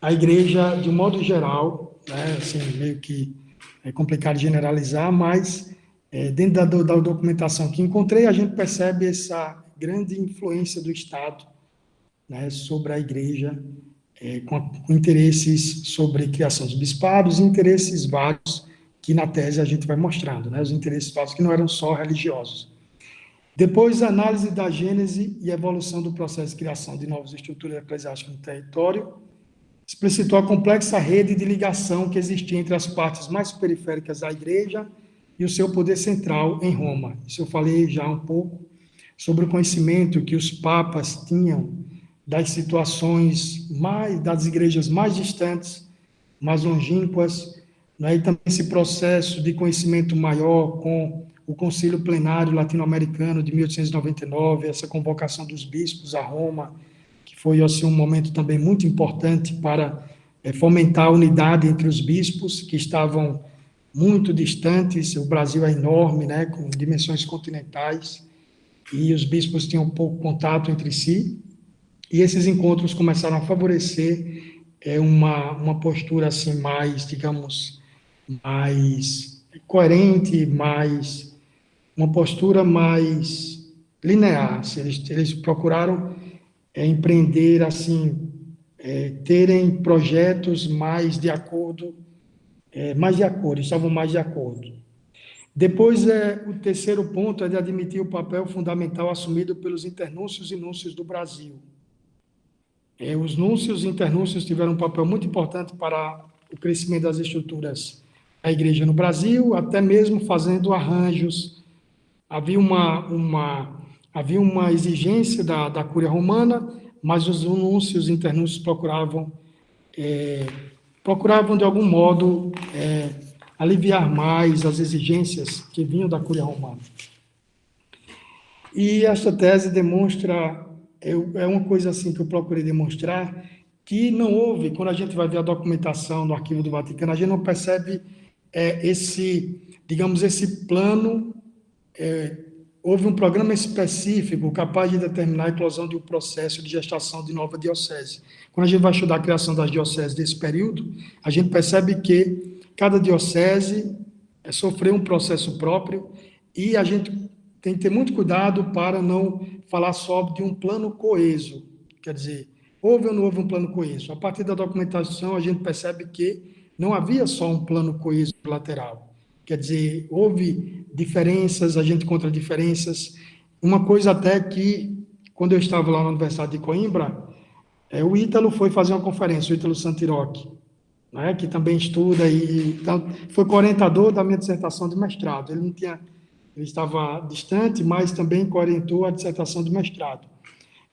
a igreja, de um modo geral, né, assim, meio que é complicado generalizar, mas dentro da documentação que encontrei, a gente percebe essa grande influência do Estado, né, sobre a igreja, com interesses sobre criação dos bispados, interesses vários que na tese a gente vai mostrando, né, os interesses vários que não eram só religiosos. Depois, a análise da gênese e evolução do processo de criação de novas estruturas eclesiásticas no território, explicitou a complexa rede de ligação que existia entre as partes mais periféricas da igreja e o seu poder central em Roma. Isso eu falei já um pouco sobre o conhecimento que os papas tinham das situações das igrejas mais distantes, mais longínquas, né? E também esse processo de conhecimento maior com o Concílio Plenário Latino-Americano de 1899, essa convocação dos bispos a Roma, que foi assim, um momento também muito importante para fomentar a unidade entre os bispos, que estavam muito distantes. O Brasil é enorme, né, com dimensões continentais, e os bispos tinham pouco contato entre si, e esses encontros começaram a favorecer uma postura assim mais, digamos, mais coerente, uma postura mais linear. Eles procuraram empreender, assim, terem projetos mais de acordo, estavam mais de acordo. Depois, o terceiro ponto é de admitir o papel fundamental assumido pelos internúncios e núncios do Brasil. Os núncios e internúncios tiveram um papel muito importante para o crescimento das estruturas da igreja no Brasil, até mesmo fazendo arranjos. Havia uma exigência da Cúria Romana, mas os núncios e internúncios procuravam de algum modo aliviar mais as exigências que vinham da Cúria Romana. E esta tese demonstra, é uma coisa assim que eu procurei demonstrar, que não houve, quando a gente vai ver a documentação no Arquivo do Vaticano, a gente não percebe esse plano houve um programa específico capaz de determinar a eclosão de um processo de gestação de nova diocese. Quando a gente vai estudar a criação das dioceses desse período, a gente percebe que cada diocese sofreu um processo próprio e a gente tem que ter muito cuidado para não falar só de um plano coeso. Quer dizer, houve ou não houve um plano coeso? A partir da documentação, a gente percebe que não havia só um plano coeso lateral. Quer dizer, houve diferenças, a gente encontra diferenças. Uma coisa até que, quando eu estava lá na Universidade de Coimbra, o Ítalo foi fazer uma conferência, o Ítalo Santiroque, né, que também estuda e então, foi co-orientador da minha dissertação de mestrado. Ele estava distante, mas também co-orientou a dissertação de mestrado.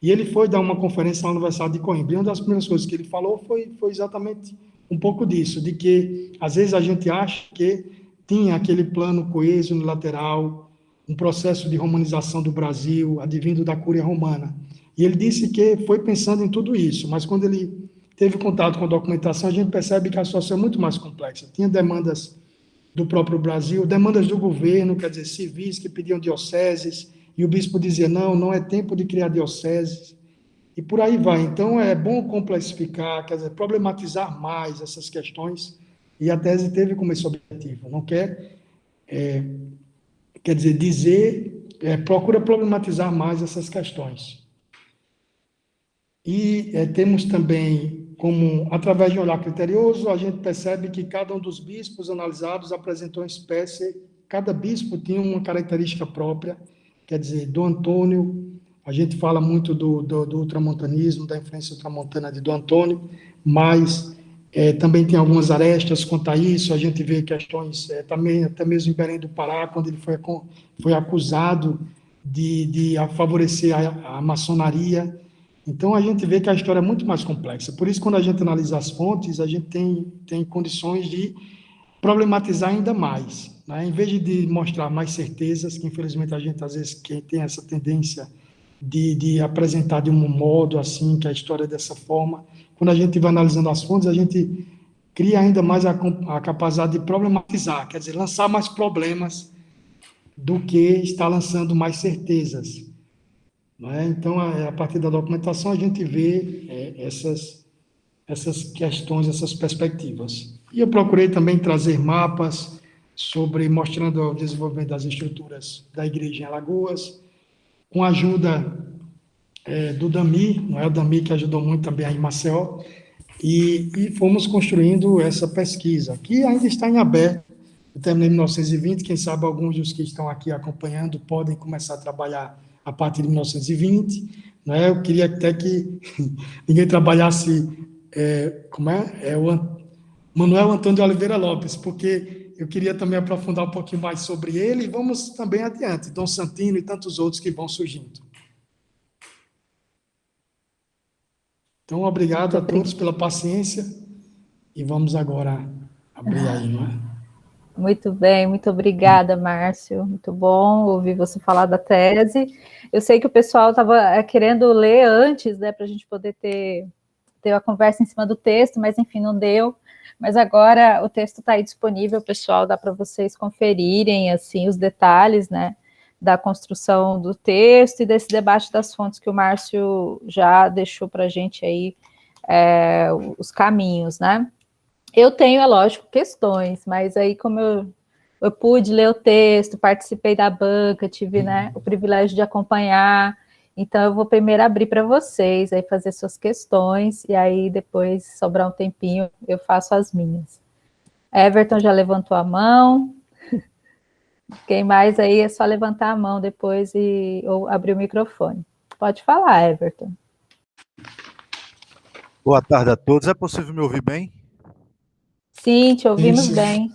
E ele foi dar uma conferência na Universidade de Coimbra. E uma das primeiras coisas que ele falou foi exatamente um pouco disso, de que às vezes a gente acha que tinha aquele plano coeso unilateral, um processo de romanização do Brasil, advindo da Cúria Romana. E ele disse que foi pensando em tudo isso, mas quando ele teve contato com a documentação, a gente percebe que a situação é muito mais complexa. Tinha demandas do próprio Brasil, demandas do governo, quer dizer, civis que pediam dioceses, e o bispo dizia, não, não é tempo de criar dioceses, e por aí vai. Então, é bom complexificar, quer dizer, problematizar mais essas questões, e a tese teve como esse objetivo. Não quer dizer, procura problematizar mais essas questões. E temos também, como através de um olhar criterioso, a gente percebe que cada um dos bispos analisados apresentou uma espécie, cada bispo tinha uma característica própria, quer dizer, do Antônio, a gente fala muito do ultramontanismo, da influência ultramontana de Dom Antônio, mas também tem algumas arestas quanto a isso, a gente vê questões também, até mesmo em Belém do Pará, quando ele foi acusado de favorecer a maçonaria. Então, a gente vê que a história é muito mais complexa. Por isso, quando a gente analisa as fontes, a gente tem condições de problematizar ainda mais. Né? Em vez de mostrar mais certezas, que infelizmente a gente, às vezes, quem tem essa tendência de apresentar de um modo assim, que a história é dessa forma, quando a gente vai analisando as fontes, a gente cria ainda mais a capacidade de problematizar, quer dizer, lançar mais problemas do que estar lançando mais certezas. Né? Então, a partir da documentação, a gente vê essas questões, essas perspectivas. E eu procurei também trazer mapas mostrando o desenvolvimento das estruturas da igreja em Alagoas, com a ajuda do Dami, não é o Dami que ajudou muito também aí em Maceió, e fomos construindo essa pesquisa, que ainda está em aberto. Eu terminei em 1920, quem sabe alguns dos que estão aqui acompanhando podem começar a trabalhar a partir de 1920. Né? Eu queria até que ninguém trabalhasse, Manuel Antônio de Oliveira Lopes, porque eu queria também aprofundar um pouquinho mais sobre ele, e vamos também adiante, Dom Santino e tantos outros que vão surgindo. Então, obrigado a todos pela paciência, e vamos agora abrir aí, não é? Muito bem, muito obrigada, Márcio. Muito bom ouvir você falar da tese. Eu sei que o pessoal estava querendo ler antes, né, para a gente poder ter a conversa em cima do texto, mas enfim, não deu. Mas agora o texto está aí disponível, pessoal, dá para vocês conferirem assim os detalhes, né, da construção do texto e desse debate das fontes que o Márcio já deixou para a gente aí os caminhos, né? Eu tenho, é lógico, questões, mas aí como eu pude ler o texto, participei da banca, tive, né, o privilégio de acompanhar, então eu vou primeiro abrir para vocês, aí fazer suas questões, e aí depois, sobrar um tempinho, eu faço as minhas. Everton já levantou a mão, quem mais aí é só levantar a mão depois ou abrir o microfone. Pode falar, Everton. Boa tarde a todos. É possível me ouvir bem? Sim, te ouvimos bem.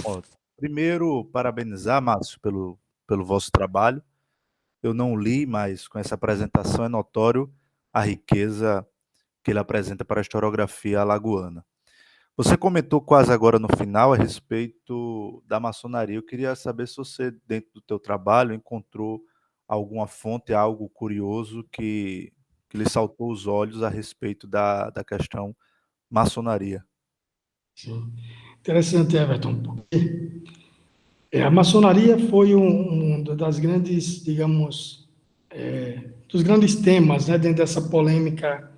Ó, primeiro, parabenizar, Márcio, pelo vosso trabalho. Eu não li, mas com essa apresentação é notório a riqueza que ele apresenta para a historiografia alagoana. Você comentou quase agora no final a respeito da maçonaria. Eu queria saber se você, dentro do teu trabalho, encontrou alguma fonte, algo curioso que lhe saltou os olhos a respeito da questão maçonaria. Sim. Interessante, Everton, porque a maçonaria foi das grandes, digamos, dos grandes temas, né, dentro dessa polêmica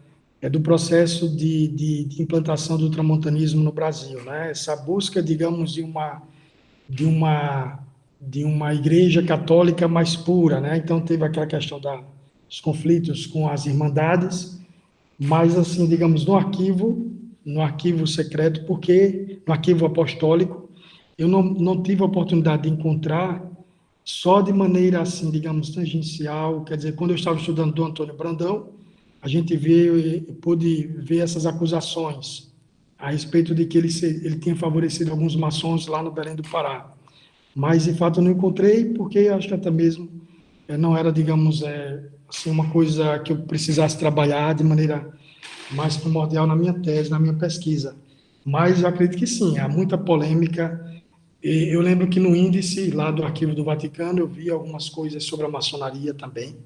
do processo de implantação do ultramontanismo no Brasil, né? Essa busca, digamos, de uma igreja católica mais pura, né? Então teve aquela questão dos conflitos com as irmandades, mas assim, digamos, no arquivo secreto, porque no arquivo apostólico eu não tive a oportunidade de encontrar só de maneira assim, digamos, tangencial, quer dizer, quando eu estava estudando do Antônio Brandão, a gente pôde ver essas acusações a respeito de que ele tinha favorecido alguns maçons lá no Belém do Pará. Mas, de fato, eu não encontrei, porque acho que até mesmo não era, digamos, assim, uma coisa que eu precisasse trabalhar de maneira mais primordial na minha tese, na minha pesquisa. Mas eu acredito que sim, há muita polêmica. Eu lembro que no índice lá do Arquivo do Vaticano eu vi algumas coisas sobre a maçonaria também.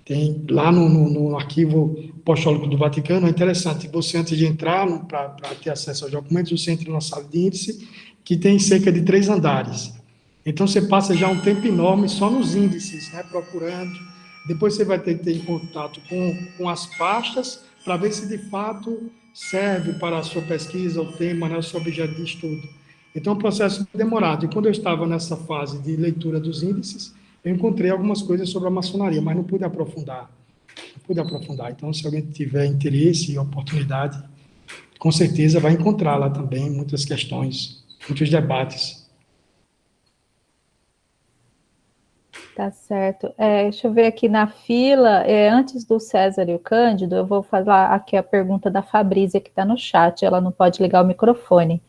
Tem lá no Arquivo Apostólico do Vaticano, é interessante, você antes de entrar, para ter acesso aos documentos, você entra numa sala de índice que tem cerca de 3 andares. Então, você passa já um tempo enorme só nos índices, né, procurando. Depois você vai ter que ter contato com as pastas para ver se de fato serve para a sua pesquisa, o tema, né, o seu objeto de estudo. Então, é um processo demorado. E quando eu estava nessa fase de leitura dos índices, eu encontrei algumas coisas sobre a maçonaria, mas não pude aprofundar. Então, se alguém tiver interesse e oportunidade, com certeza vai encontrar lá também muitas questões, muitos debates. Tá certo. Deixa eu ver aqui na fila, antes do César e o Cândido, eu vou falar aqui a pergunta da Fabrícia, que está no chat, ela não pode ligar o microfone.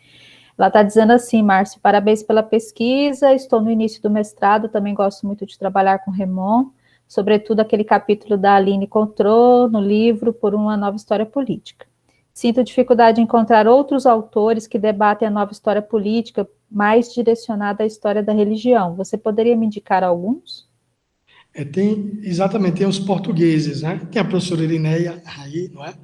Ela está dizendo assim: Márcio, parabéns pela pesquisa, estou no início do mestrado, também gosto muito de trabalhar com Remon, sobretudo aquele capítulo da Aline Contrô, no livro Por uma Nova História Política. Sinto dificuldade em encontrar outros autores que debatem a nova história política mais direcionada à história da religião. Você poderia me indicar alguns? Exatamente, tem os portugueses, né? Tem a professora Irineia aí, não é?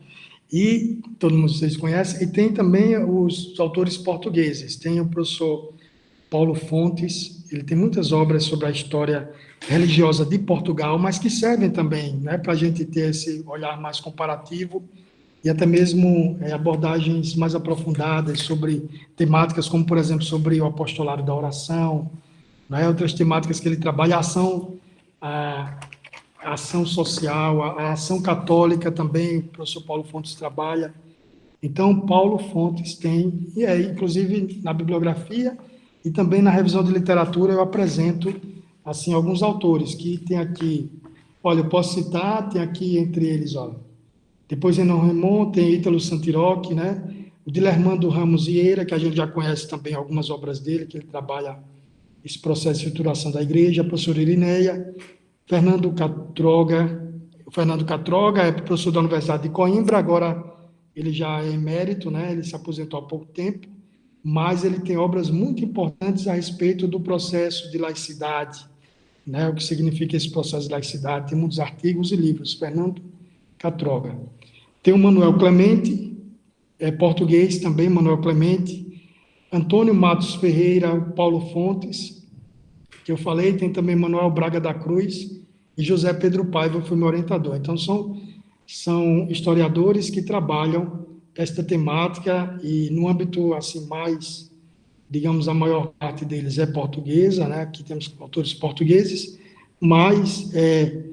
E todo mundo vocês conhecem, e tem também os autores portugueses. Tem o professor Paulo Fontes, ele tem muitas obras sobre a história religiosa de Portugal, mas que servem também, né, para a gente ter esse olhar mais comparativo e até mesmo abordagens mais aprofundadas sobre temáticas como, por exemplo, sobre o apostolado da oração, né, outras temáticas que ele trabalha, a ação social, a ação católica também, o professor Paulo Fontes trabalha. Então, Paulo Fontes tem, e inclusive na bibliografia e também na revisão de literatura eu apresento assim alguns autores que tem aqui, olha, eu posso citar, tem aqui entre eles, olha, depois Renan Remon, tem Ítalo Santiroque, né? O Dilermando Ramos Vieira, que a gente já conhece também algumas obras dele, que ele trabalha esse processo de estruturação da igreja, a professora Irineia, Fernando Catroga é professor da Universidade de Coimbra, agora ele já é emérito, né? Ele se aposentou há pouco tempo, mas ele tem obras muito importantes a respeito do processo de laicidade, né? O que significa esse processo de laicidade, tem muitos artigos e livros, Fernando Catroga. Tem o Manuel Clemente, português também, Manuel Clemente, Antônio Matos Ferreira, Paulo Fontes, que eu falei, tem também Manuel Braga da Cruz e José Pedro Paiva, foi meu orientador. Então, são historiadores que trabalham esta temática e no âmbito, assim, mais, digamos, a maior parte deles é portuguesa, né? Aqui temos autores portugueses, mas é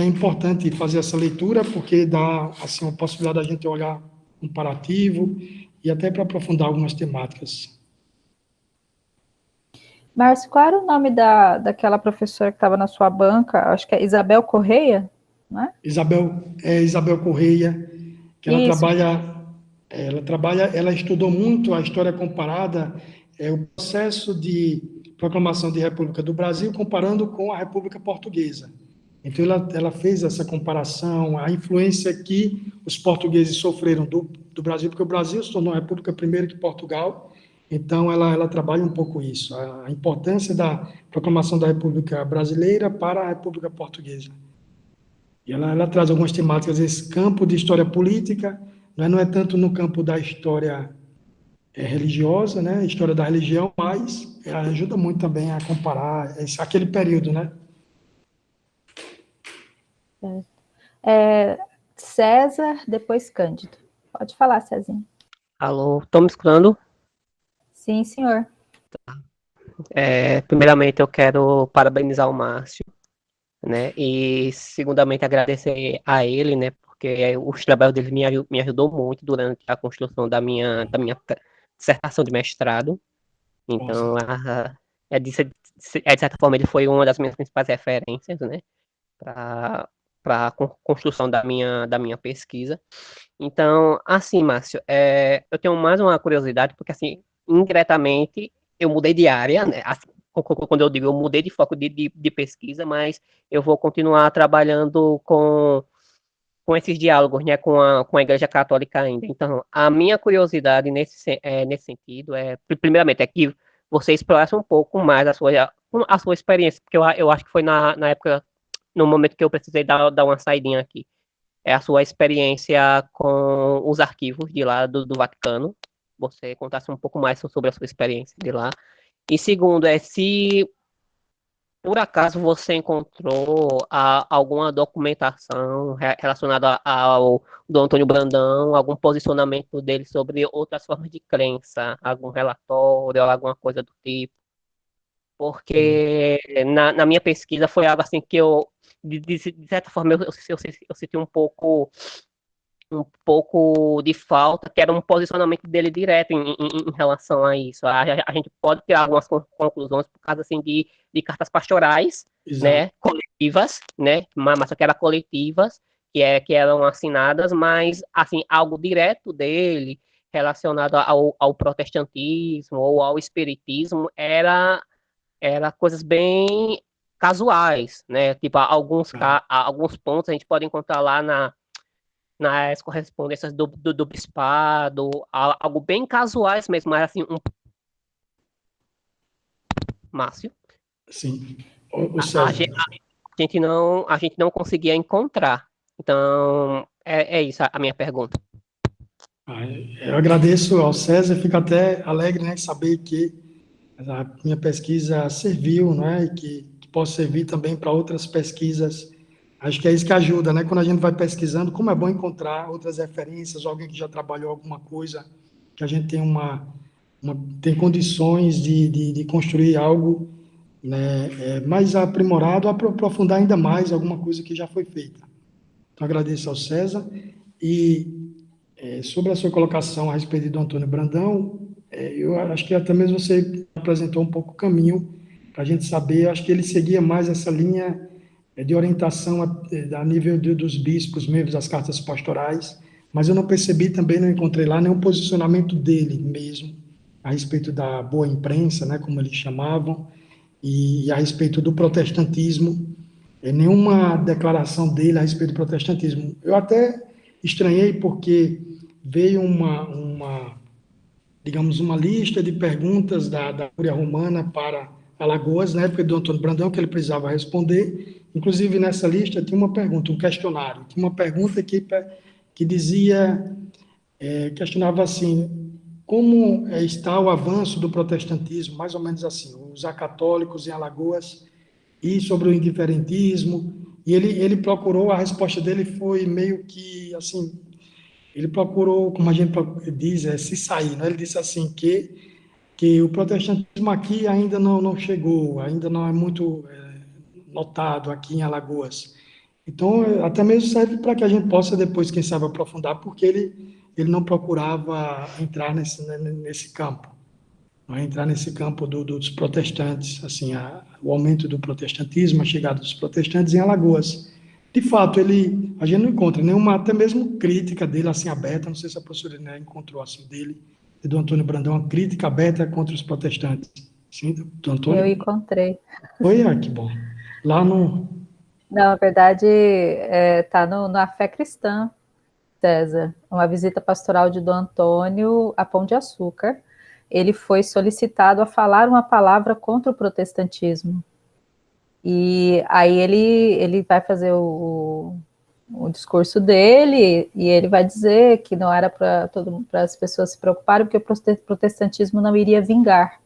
importante fazer essa leitura porque dá, assim, uma possibilidade da gente olhar comparativo e até para aprofundar algumas temáticas. Márcio, qual era o nome daquela professora que estava na sua banca? Acho que é Isabel Correia, não é? Isabel Correia, que ela estudou muito a história comparada, o processo de proclamação de República do Brasil, comparando com a República Portuguesa. Então, ela fez essa comparação, a influência que os portugueses sofreram do Brasil, porque o Brasil se tornou a República primeiro que Portugal. Então, ela trabalha um pouco isso, a importância da proclamação da República Brasileira para a República Portuguesa. E ela traz algumas temáticas desse campo de história política, não é tanto no campo da história religiosa, né, história da religião, mas ajuda muito também a comparar aquele período, né? César, depois Cândido. Pode falar, Cezinho. Alô, estão me escutando? Sim, senhor. Primeiramente, eu quero parabenizar o Márcio, né? E, segundamente, agradecer a ele, né? Porque os trabalhos dele me ajudou muito durante a construção da minha dissertação de mestrado. Então, de certa forma, ele foi uma das minhas principais referências, né? Para a construção da minha pesquisa. Então, assim, Márcio, eu tenho mais uma curiosidade, porque, assim, indiretamente, eu mudei de área, né? Assim, quando eu digo eu mudei de foco de pesquisa, mas eu vou continuar trabalhando com esses diálogos, né, com a Igreja Católica ainda. Então, a minha curiosidade nesse sentido primeiramente, é que você explorasse um pouco mais a sua experiência, porque eu acho que foi na época, no momento que eu precisei dar uma saidinha aqui. É a sua experiência com os arquivos de lá do Vaticano. Você contasse um pouco mais sobre a sua experiência de lá. E segundo, se por acaso você encontrou alguma documentação relacionada ao do Antônio Brandão, algum posicionamento dele sobre outras formas de crença, algum relatório, alguma coisa do tipo, porque na minha pesquisa foi algo assim que de certa forma, eu senti um pouco de falta, que era um posicionamento dele direto em relação a isso. A gente pode tirar algumas conclusões por causa assim, de cartas pastorais, Exato. né, coletivas, né, mas só que eram coletivas, que eram assinadas, mas assim, algo direto dele relacionado ao protestantismo ou ao espiritismo era coisas bem casuais, né? Tipo, alguns pontos a gente pode encontrar lá nas correspondências do bispado, algo bem casuais mesmo, mas assim, Márcio, Sim. O a César, gente não conseguia encontrar. Então, é isso a minha pergunta. eu agradeço ao César, fico até alegre, né, saber que a minha pesquisa serviu, né, e que possa servir também para outras pesquisas. Acho que é isso que ajuda, né, quando a gente vai pesquisando, como é bom encontrar outras referências, alguém que já trabalhou alguma coisa, que a gente tem tem condições de construir algo, né, mais aprimorado, aprofundar ainda mais alguma coisa que já foi feita. Então, agradeço ao César. E sobre a sua colocação a respeito do Antônio Brandão, eu acho que até mesmo você apresentou um pouco o caminho para a gente saber. Eu acho que ele seguia mais essa linha de orientação a nível dos bispos mesmo, das cartas pastorais, mas eu não percebi também, não encontrei lá nenhum posicionamento dele mesmo a respeito da boa imprensa, né, como eles chamavam, e a respeito do protestantismo, nenhuma declaração dele a respeito do protestantismo. Eu até estranhei porque veio digamos, uma lista de perguntas da Cúria Romana para Alagoas, na época do Antônio Brandão, que ele precisava responder. Inclusive, nessa lista tinha uma pergunta, um questionário. Tinha uma pergunta que dizia, questionava assim, como está o avanço do protestantismo, mais ou menos assim, os acatólicos em Alagoas, e sobre o indiferentismo, e ele procurou, a resposta dele foi meio que, assim, ele procurou, como a gente diz, se sair, né? Ele disse assim que o protestantismo aqui ainda não chegou, ainda não é muito notado aqui em Alagoas. Então, até mesmo serve para que a gente possa depois, quem sabe, aprofundar, porque ele não procurava entrar nesse campo, não é? Entrar nesse campo dos protestantes, assim, o aumento do protestantismo, a chegada dos protestantes em Alagoas. De fato, a gente não encontra nenhuma, até mesmo crítica dele, assim, aberta, não sei se a professora Iné encontrou, assim, dele, e do Antônio Brandão, uma crítica aberta contra os protestantes. Sim, do Eu Antônio? encontrei. Foi, que bom. Lá no... Não, na verdade, está na Fé Cristã, César. Uma visita pastoral de Dom Antônio a Pão de Açúcar. Ele foi solicitado a falar uma palavra contra o protestantismo. E aí ele vai fazer o discurso dele e ele vai dizer que não era para as pessoas se preocuparem, porque o protestantismo não iria vingar,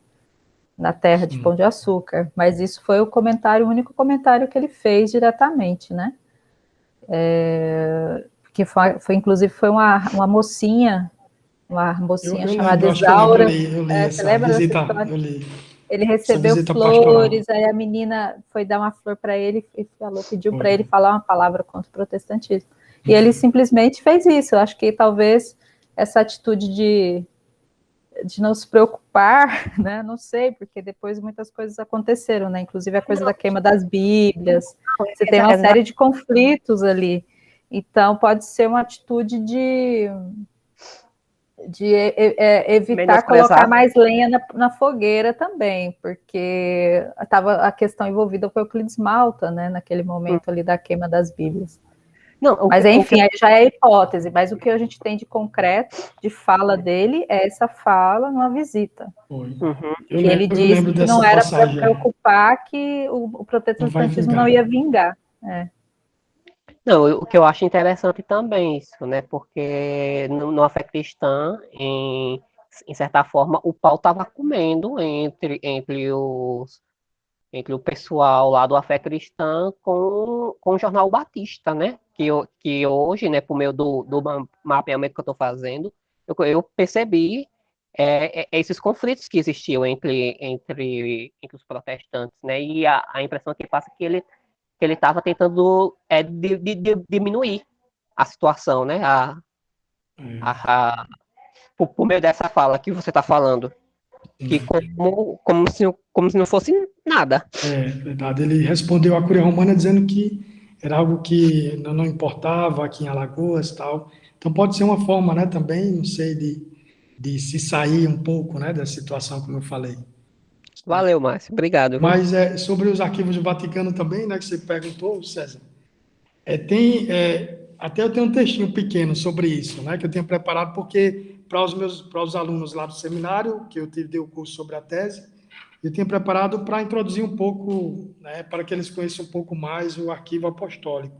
na terra de Pão de Açúcar, mas isso foi o único comentário que ele fez diretamente, né? Que inclusive foi uma mocinha chamada acho que eu lembro, Isaura. eu li Você essa lembra dessa visita, história? eu li Ele essa recebeu visita flores, pastoral. aí a menina foi dar uma flor para ele e pediu para ele falar uma palavra contra o protestantismo. E ele simplesmente fez isso. Eu acho que talvez essa atitude de não se preocupar, né? Não sei, porque depois muitas coisas aconteceram, né? Inclusive a coisa da queima das Bíblias. Você tem uma série de conflitos ali. Então, pode ser uma atitude de evitar colocar mais lenha na fogueira também, porque a questão envolvida foi o Euclides Malta, né? Naquele momento ali da queima das Bíblias. Não, mas, enfim, aí já é hipótese, mas o que a gente tem de concreto, de fala dele, é essa fala numa visita. Que ele disse que não era para preocupar que o protestantismo não ia vingar. Não, o que eu acho interessante também isso, né? Porque na fé cristã, em certa forma, o pau estava comendo entre o pessoal lá do Fé Cristã com o Jornal Batista, né? Que hoje, né, por meio do mapeamento que eu estou fazendo, eu percebi esses conflitos que existiam entre os protestantes, né? E a impressão que passa é que ele estava tentando diminuir a situação, né? Por meio dessa fala que você está falando. Que como se não fosse nada. Verdade. Ele respondeu à Cúria Romana dizendo que era algo que não importava aqui em Alagoas e tal. Então pode ser uma forma, né, também, não sei, de se sair um pouco, né, da situação, como eu falei. Valeu, Márcio. Obrigado. Mas sobre os arquivos do Vaticano também, né, que você perguntou, César, até eu tenho um textinho pequeno sobre isso, né, que eu tenho preparado porque para os alunos lá do seminário, que eu dei o curso sobre a tese, eu tenho preparado para introduzir um pouco, né, para que eles conheçam um pouco mais o arquivo apostólico.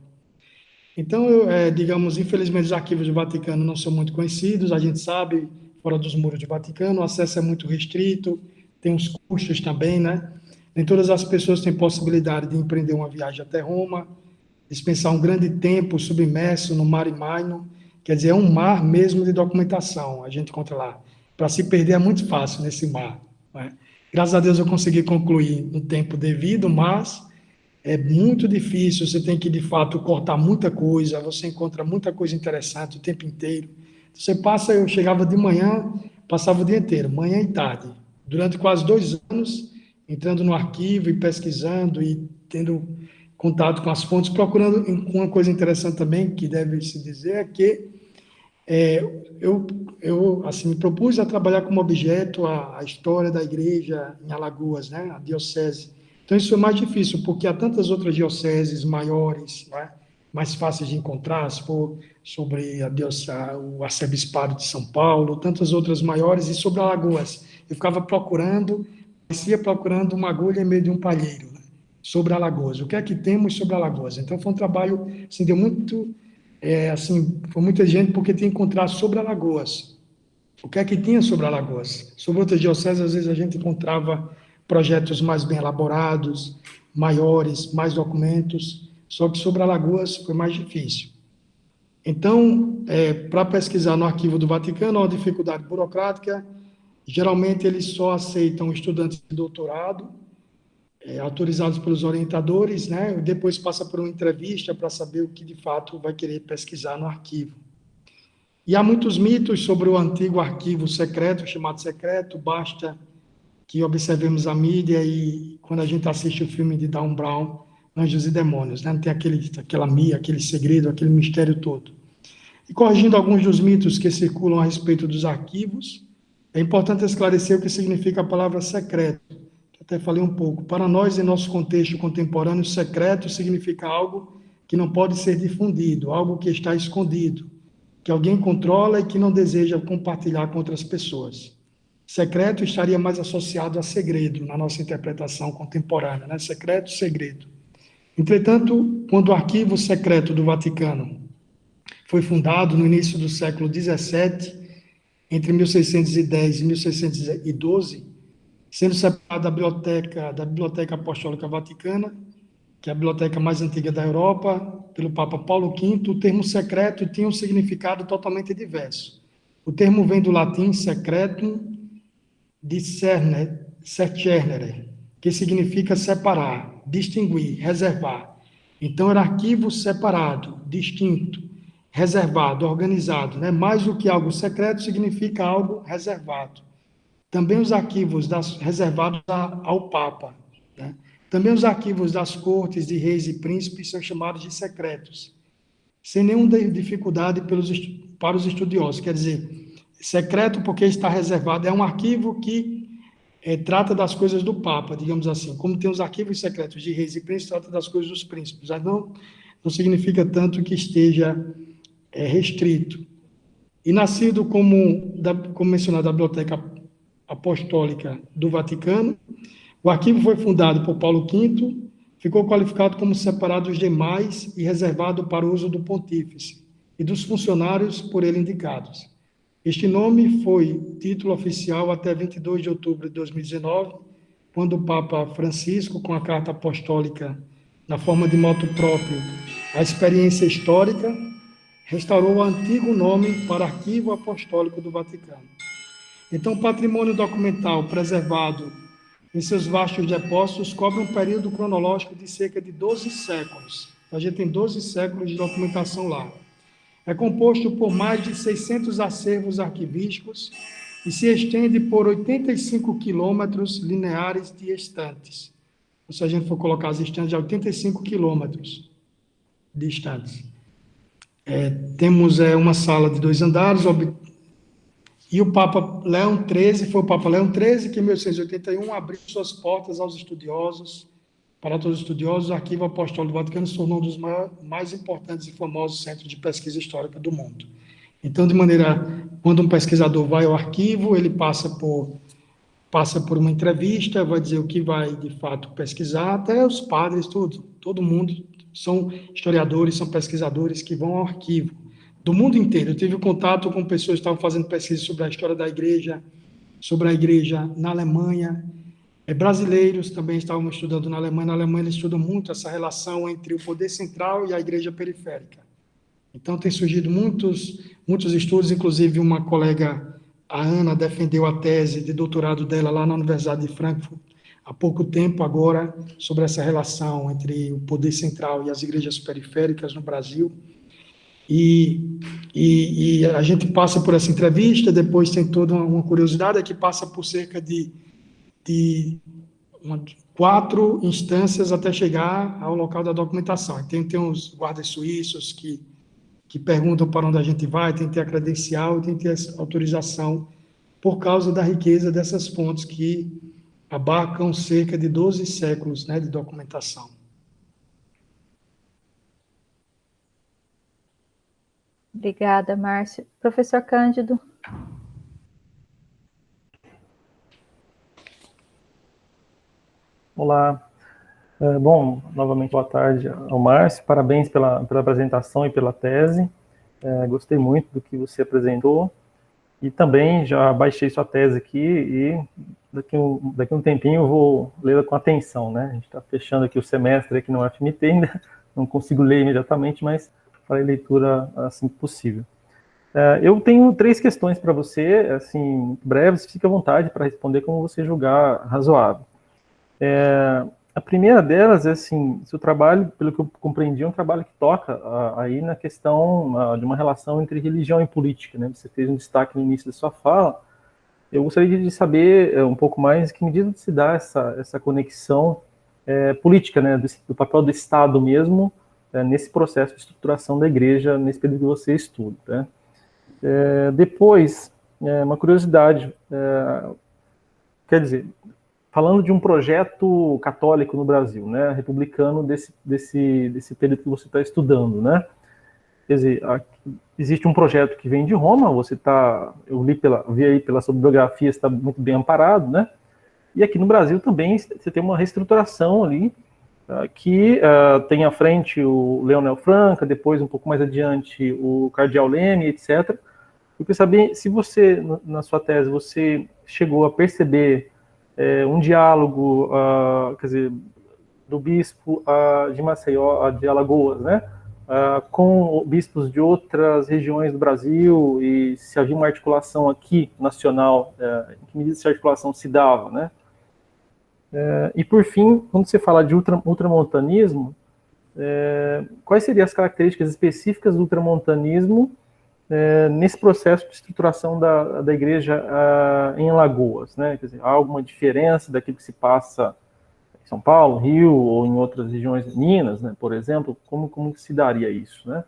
Então, digamos, infelizmente os arquivos do Vaticano não são muito conhecidos, a gente sabe, fora dos muros do Vaticano, o acesso é muito restrito, tem uns custos também, né? Nem todas as pessoas têm possibilidade de empreender uma viagem até Roma, dispensar um grande tempo submerso no Mare Magnum, quer dizer, é um mar mesmo de documentação, a gente encontra lá. Para se perder é muito fácil nesse mar, né? Graças a Deus eu consegui concluir no tempo devido, mas é muito difícil, você tem que, de fato, cortar muita coisa, você encontra muita coisa interessante o tempo inteiro. Eu chegava de manhã, passava o dia inteiro, manhã e tarde, durante quase 2 anos, entrando no arquivo e pesquisando e tendo contato com as fontes, procurando uma coisa interessante também, que deve se dizer, é que eu assim, me propus a trabalhar como objeto a história da igreja em Alagoas, né, a diocese. Então, isso é mais difícil, porque há tantas outras dioceses maiores, né, mais fáceis de encontrar, se for sobre o arcebispado de São Paulo, tantas outras maiores, e sobre Alagoas. Eu ficava parecia procurando uma agulha em meio de um palheiro, né, sobre Alagoas. O que é que temos sobre Alagoas? Então, foi um trabalho, assim, deu muito... assim, foi muita gente porque tinha que encontrar sobre Alagoas. O que é que tinha sobre Alagoas? Sobre outras dioceses, às vezes a gente encontrava projetos mais bem elaborados, maiores, mais documentos, só que sobre Alagoas foi mais difícil. Então, para pesquisar no arquivo do Vaticano, há uma dificuldade burocrática, geralmente eles só aceitam estudantes de doutorado, autorizados pelos orientadores, né? Depois passa por uma entrevista para saber o que de fato vai querer pesquisar no arquivo. E há muitos mitos sobre o antigo arquivo secreto, chamado secreto, basta que observemos a mídia e quando a gente assiste o filme de Dan Brown, Anjos e Demônios, né? Não tem aquele segredo, aquele mistério todo. E corrigindo alguns dos mitos que circulam a respeito dos arquivos, é importante esclarecer o que significa a palavra secreto. Até falei um pouco. Para nós, em nosso contexto contemporâneo, secreto significa algo que não pode ser difundido, algo que está escondido, que alguém controla e que não deseja compartilhar com outras pessoas. Secreto estaria mais associado a segredo, na nossa interpretação contemporânea, né? Secreto, segredo. Entretanto, quando o Arquivo Secreto do Vaticano foi fundado no início do século XVII, entre 1610 e 1612, sendo separado da Biblioteca Apostólica Vaticana, que é a biblioteca mais antiga da Europa, pelo Papa Paulo V. O termo secreto tinha um significado totalmente diverso. O termo vem do latim secretum discernere, que significa separar, distinguir, reservar. Então, era arquivo separado, distinto, reservado, organizado, né? Mais do que algo secreto, significa algo reservado. Também os arquivos reservados ao Papa, né? Também os arquivos das cortes de reis e príncipes são chamados de secretos, sem nenhuma dificuldade para os estudiosos. Quer dizer, secreto porque está reservado, é um arquivo que trata das coisas do Papa, digamos assim. Como tem os arquivos secretos de reis e príncipes, trata das coisas dos príncipes. Mas não significa tanto que esteja restrito. E nascido como mencionado, da Biblioteca Apostólica do Vaticano, o arquivo foi fundado por Paulo V, ficou qualificado como separado dos demais e reservado para o uso do pontífice e dos funcionários por ele indicados. Este nome foi título oficial até 22 de outubro de 2019, quando o Papa Francisco, com a Carta Apostólica na forma de moto próprio, a experiência histórica, restaurou o antigo nome para Arquivo Apostólico do Vaticano. Então, o patrimônio documental preservado em seus vastos depósitos cobre um período cronológico de cerca de 12 séculos. A gente tem 12 séculos de documentação lá. É composto por mais de 600 acervos arquivísticos e se estende por 85 quilômetros lineares de estantes. Ou se a gente for colocar as estantes, é 85 quilômetros de estantes. Temos uma sala de 2 andares, e o Papa Leão XIII, foi o Papa Leão XIII que, em 1881, abriu suas portas aos estudiosos, para todos os estudiosos. O Arquivo Apostólico do Vaticano se tornou um dos mais importantes e famosos centros de pesquisa histórica do mundo. Então, quando um pesquisador vai ao arquivo, ele passa por uma entrevista, vai dizer o que vai, de fato, pesquisar, até os padres, todo mundo são historiadores, são pesquisadores que vão ao arquivo, do mundo inteiro. Eu tive contato com pessoas que estavam fazendo pesquisa sobre a história da igreja, sobre a igreja na Alemanha. Brasileiros também estavam estudando na Alemanha. Na Alemanha eles estudam muito essa relação entre o poder central e a igreja periférica. Então, tem surgido muitos estudos, inclusive uma colega, a Ana, defendeu a tese de doutorado dela lá na Universidade de Frankfurt, há pouco tempo agora, sobre essa relação entre o poder central e as igrejas periféricas no Brasil. E a gente passa por essa entrevista, depois tem toda uma curiosidade, que passa por cerca de 4 instâncias até chegar ao local da documentação. Tem os guardas suíços que perguntam para onde a gente vai, tem que ter a credencial, tem que ter a autorização, por causa da riqueza dessas fontes que abarcam cerca de 12 séculos, né, de documentação. Obrigada, Márcio. Professor Cândido. Olá. Bom, novamente, boa tarde ao Márcio. Parabéns pela apresentação e pela tese. Gostei muito do que você apresentou. E também já baixei sua tese aqui e daqui a um tempinho eu vou lê-la com atenção, né? A gente está fechando aqui o semestre aqui no UFMT, ainda não consigo ler imediatamente, mas farei leitura assim que possível. Eu tenho 3 questões para você, assim, breves, fique à vontade para responder como você julgar razoável. A primeira delas é assim, seu trabalho, pelo que eu compreendi, é um trabalho que toca aí na questão de uma relação entre religião e política, né? Você fez um destaque no início da sua fala. Eu gostaria de saber um pouco mais que medida se dá essa conexão política, né? Do papel do Estado mesmo nesse processo de estruturação da igreja, nesse período que você estuda, né? Depois, uma curiosidade, quer dizer, falando de um projeto católico no Brasil, né, republicano desse período que você está estudando, né? Quer dizer, existe um projeto que vem de Roma, eu vi aí pela sua bibliografia, está muito bem amparado, né? E aqui no Brasil também você tem uma reestruturação ali, que tem à frente o Leonel Franca, depois um pouco mais adiante o Cardeal Leme, etc. Eu queria saber se você, na sua tese, você chegou a perceber um diálogo, quer dizer, do bispo de Maceió, de Alagoas, né, com bispos de outras regiões do Brasil, e se havia uma articulação aqui, nacional, em que medida essa articulação se dava, né? E por fim, quando você fala de ultramontanismo, quais seriam as características específicas do ultramontanismo nesse processo de estruturação da igreja em Alagoas, né? Quer dizer, há alguma diferença daquilo que se passa em São Paulo, Rio, ou em outras regiões, Minas, né, por exemplo? Como se daria isso, né?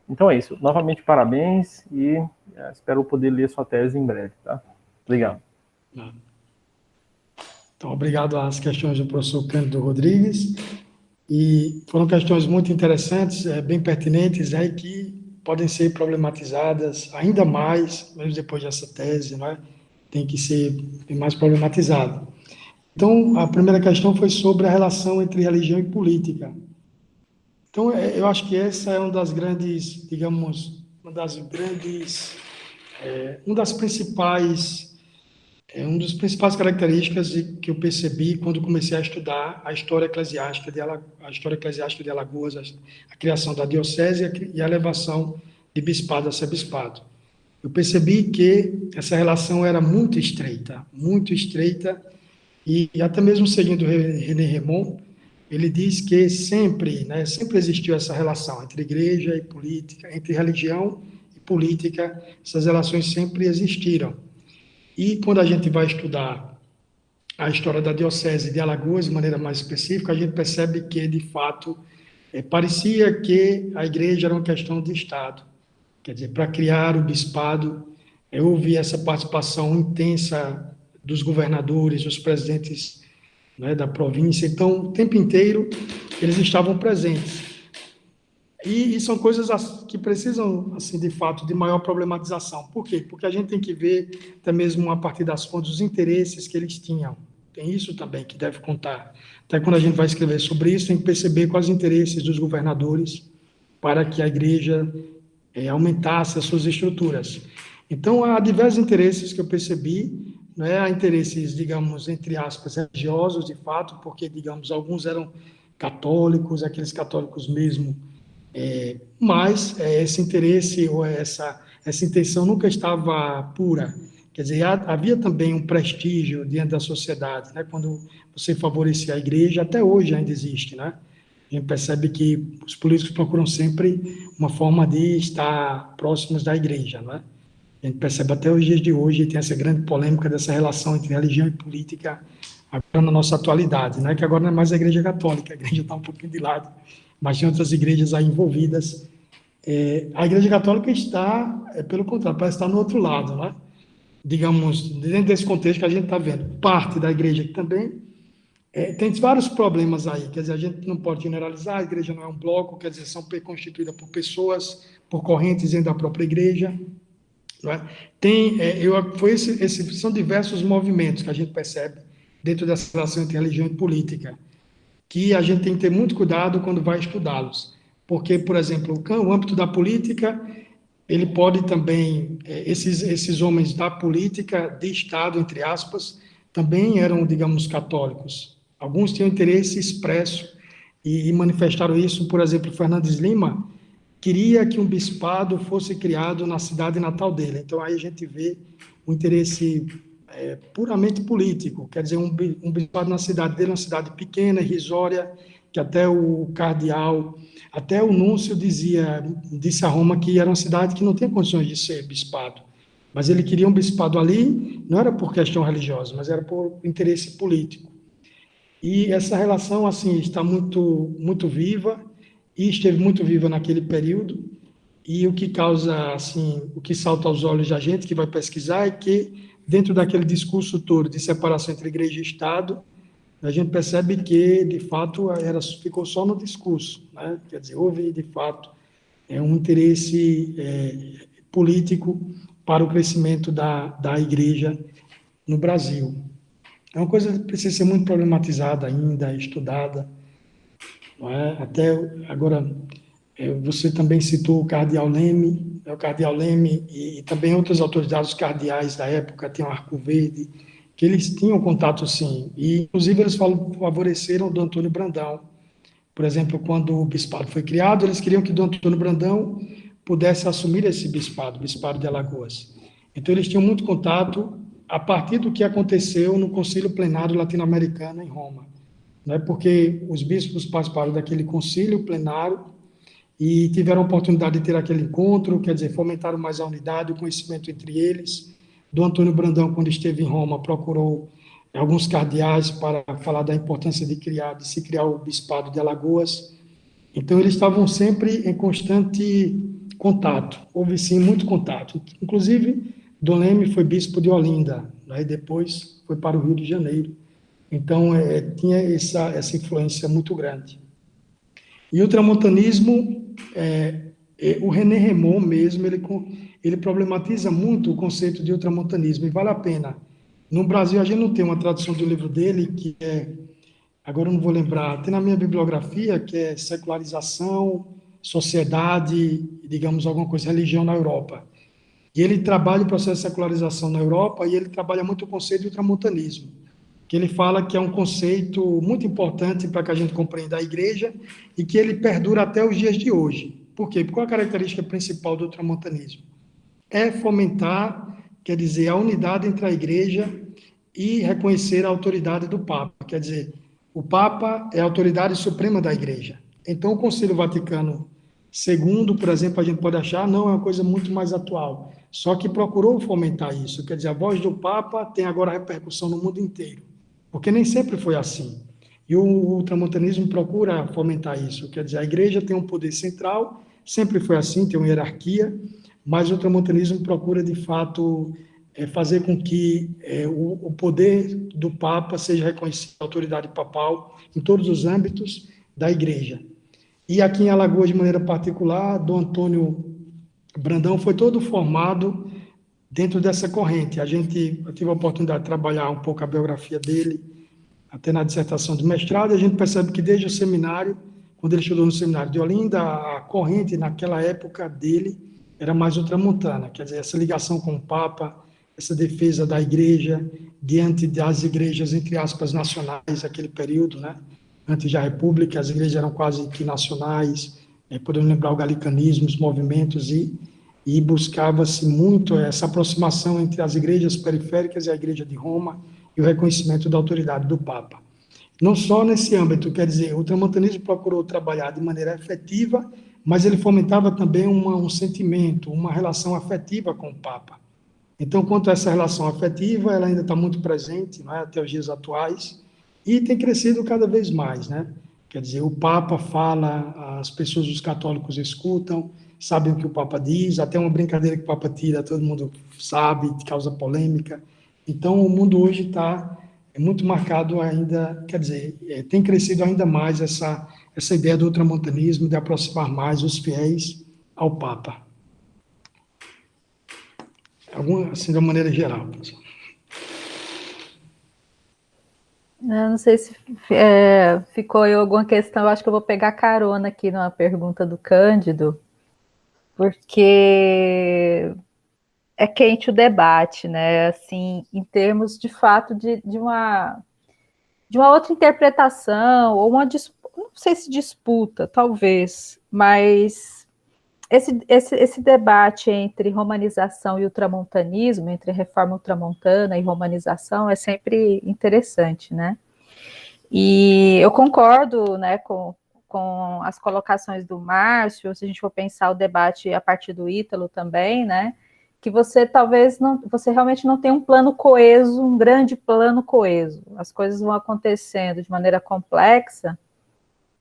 Então é isso. Novamente, parabéns e espero poder ler sua tese em breve, tá? Obrigado. Então, obrigado às questões do professor Cândido Rodrigues, e foram questões muito interessantes, bem pertinentes, que podem ser problematizadas ainda mais, mesmo depois dessa tese, não é? Tem que ser mais problematizada. Então, a primeira questão foi sobre a relação entre religião e política. Então, eu acho que essa é uma das grandes, digamos, uma das principais características que eu percebi quando comecei a estudar a história eclesiástica de Alagoas, a criação da diocese e a elevação de bispado a arcebispado. Eu percebi que essa relação era muito estreita, e até mesmo seguindo René Remond, ele diz que sempre existiu essa relação entre igreja e política, entre religião e política, essas relações sempre existiram. E quando a gente vai estudar a história da Diocese de Alagoas, de maneira mais específica, a gente percebe que, de fato, parecia que a igreja era uma questão de Estado. Quer dizer, para criar o bispado, houve essa participação intensa dos governadores, dos presidentes, né, da província. Então, o tempo inteiro, eles estavam presentes. E são coisas que precisam, assim, de fato, de maior problematização. Por quê? Porque a gente tem que ver, até mesmo a partir das fontes, os interesses que eles tinham. Tem isso também que deve contar. Até quando a gente vai escrever sobre isso, tem que perceber quais os interesses dos governadores para que a igreja aumentasse as suas estruturas. Então, há diversos interesses que eu percebi, né? Há interesses, digamos, entre aspas, religiosos, de fato, porque, digamos, alguns eram católicos, aqueles católicos mesmo, mas esse interesse ou essa intenção nunca estava pura. Quer dizer, havia também um prestígio diante da sociedade, né? Quando você favorecia a igreja, até hoje ainda existe, né? A gente percebe que os políticos procuram sempre uma forma de estar próximos da igreja, né? A gente percebe até os dias de hoje, tem essa grande polêmica dessa relação entre religião e política, agora na nossa atualidade, né? Que agora não é mais a igreja católica, a igreja está um pouquinho de lado, mas tem outras igrejas aí envolvidas. A igreja católica está, pelo contrário, parece estar no outro lado, né? Digamos, dentro desse contexto que a gente está vendo, parte da igreja que também tem vários problemas aí, quer dizer, a gente não pode generalizar, a igreja não é um bloco, quer dizer, são constituídas por pessoas, por correntes dentro da própria igreja, não é? São diversos movimentos que a gente percebe dentro dessa relação entre religião e política, que a gente tem que ter muito cuidado quando vai estudá-los, porque, por exemplo, o âmbito da política, ele pode também, esses homens da política, de Estado, entre aspas, também eram, digamos, católicos. Alguns tinham interesse expresso e manifestaram isso, por exemplo, Fernandes Lima queria que um bispado fosse criado na cidade natal dele. Então, aí a gente vê o interesse puramente político, quer dizer, um bispado na cidade dele, uma cidade pequena, irrisória, que até o cardeal, até o núncio disse a Roma que era uma cidade que não tinha condições de ser bispado, mas ele queria um bispado ali, não era por questão religiosa, mas era por interesse político. E essa relação, assim, está muito, muito viva, e esteve muito viva naquele período, e o que causa, assim, o que salta aos olhos da gente, que vai pesquisar, é que, dentro daquele discurso todo de separação entre igreja e Estado, a gente percebe que, de fato, ficou só no discurso, né? Quer dizer, houve, de fato, um interesse político para o crescimento da igreja no Brasil. É uma coisa que precisa ser muito problematizada ainda, estudada, não é? Até agora, você também citou o cardeal Leme, e também outras autoridades cardeais da época, tem o Arco Verde, que eles tinham contato sim, e inclusive eles favoreceram o Dom Antônio Brandão. Por exemplo, quando o bispado foi criado, eles queriam que Dom Antônio Brandão pudesse assumir esse bispado, o bispado de Alagoas. Então eles tinham muito contato a partir do que aconteceu no Concílio Plenário Latino-Americano em Roma, né? Porque os bispos participaram daquele concílio plenário e tiveram a oportunidade de ter aquele encontro, quer dizer, fomentaram mais a unidade, o conhecimento entre eles. Dom Antônio Brandão, quando esteve em Roma, procurou alguns cardeais para falar da importância de se criar o bispado de Alagoas. Então, eles estavam sempre em constante contato, houve sim muito contato. Inclusive, Dom Leme foi bispo de Olinda, né, e depois foi para o Rio de Janeiro. Então, tinha essa influência muito grande. E o tramontanismo, o René Remond mesmo, ele problematiza muito o conceito de ultramontanismo, e vale a pena. No Brasil, a gente não tem uma tradução do livro dele, que agora eu não vou lembrar, tem na minha bibliografia, que é Secularização, Sociedade, digamos, alguma coisa, Religião na Europa. E ele trabalha o processo de secularização na Europa, e ele trabalha muito o conceito de ultramontanismo, que ele fala que é um conceito muito importante para que a gente compreenda a igreja e que ele perdura até os dias de hoje. Por quê? Porque qual a característica principal do ultramontanismo? É fomentar, quer dizer, a unidade entre a igreja e reconhecer a autoridade do Papa. Quer dizer, o Papa é a autoridade suprema da igreja. Então, o Concílio Vaticano II, por exemplo, a gente pode achar, não, é uma coisa muito mais atual. Só que procurou fomentar isso. Quer dizer, a voz do Papa tem agora repercussão no mundo inteiro. Porque nem sempre foi assim. E o ultramontanismo procura fomentar isso. Quer dizer, a igreja tem um poder central, sempre foi assim, tem uma hierarquia, mas o ultramontanismo procura, de fato, fazer com que o poder do Papa seja reconhecido, a autoridade papal, em todos os âmbitos da igreja. E aqui em Alagoas, de maneira particular, Dom Antônio Brandão foi todo formado dentro dessa corrente. Eu tive a oportunidade de trabalhar um pouco a biografia dele, até na dissertação do mestrado, e a gente percebe que desde o seminário, quando ele estudou no seminário de Olinda, a corrente naquela época dele era mais ultramontana, quer dizer, essa ligação com o Papa, essa defesa da igreja diante das igrejas, entre aspas, nacionais, aquele período, né? Antes da República, as igrejas eram quase que nacionais, podemos lembrar o galicanismo, os movimentos, e buscava-se muito essa aproximação entre as igrejas periféricas e a igreja de Roma e o reconhecimento da autoridade do Papa. Não só nesse âmbito, quer dizer, o ultramontanismo procurou trabalhar de maneira efetiva, mas ele fomentava também um sentimento, uma relação afetiva com o Papa. Então, quanto a essa relação afetiva, ela ainda está muito presente, né, até os dias atuais, e tem crescido cada vez mais, né? Quer dizer, o Papa fala, as pessoas, os católicos escutam, sabem o que o Papa diz, até uma brincadeira que o Papa tira, todo mundo sabe, causa polêmica. Então, o mundo hoje está muito marcado ainda, quer dizer, tem crescido ainda mais essa ideia do ultramontanismo, de aproximar mais os fiéis ao Papa. Assim, de uma maneira geral, pessoal. Eu não sei se ficou aí alguma questão, eu acho que eu vou pegar carona aqui numa pergunta do Cândido, porque é quente o debate, né? Assim, em termos de fato de uma outra interpretação, ou não sei se disputa, talvez, mas esse debate entre romanização e ultramontanismo, entre reforma ultramontana e romanização, é sempre interessante, né? E eu concordo, né, com as colocações do Márcio, se a gente for pensar o debate a partir do Ítalo também, né, que você realmente não tem um plano coeso, um grande plano coeso. As coisas vão acontecendo de maneira complexa,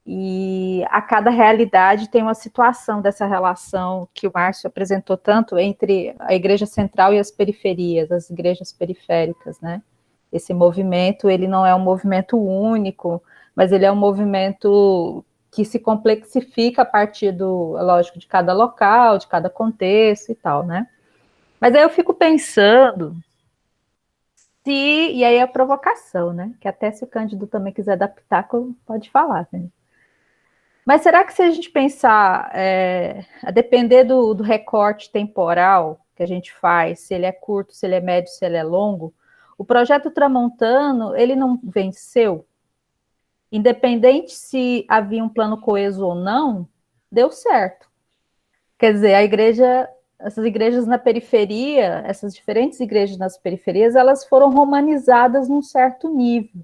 e a cada realidade tem uma situação dessa relação que o Márcio apresentou tanto entre a igreja central e as periferias, as igrejas periféricas, né? Esse movimento, ele não é um movimento único, mas ele é um movimento que se complexifica a partir lógico, de cada local, de cada contexto e tal, né? Mas aí eu fico pensando e aí é a provocação, né? Que até se o Cândido também quiser adaptar, pode falar, né? Mas será que se a gente pensar, a depender do recorte temporal que a gente faz, se ele é curto, se ele é médio, se ele é longo, O projeto Tramontano, ele não venceu, independente se havia um plano coeso ou não, deu certo. Quer dizer, essas igrejas na periferia, essas diferentes igrejas nas periferias, elas foram romanizadas num certo nível,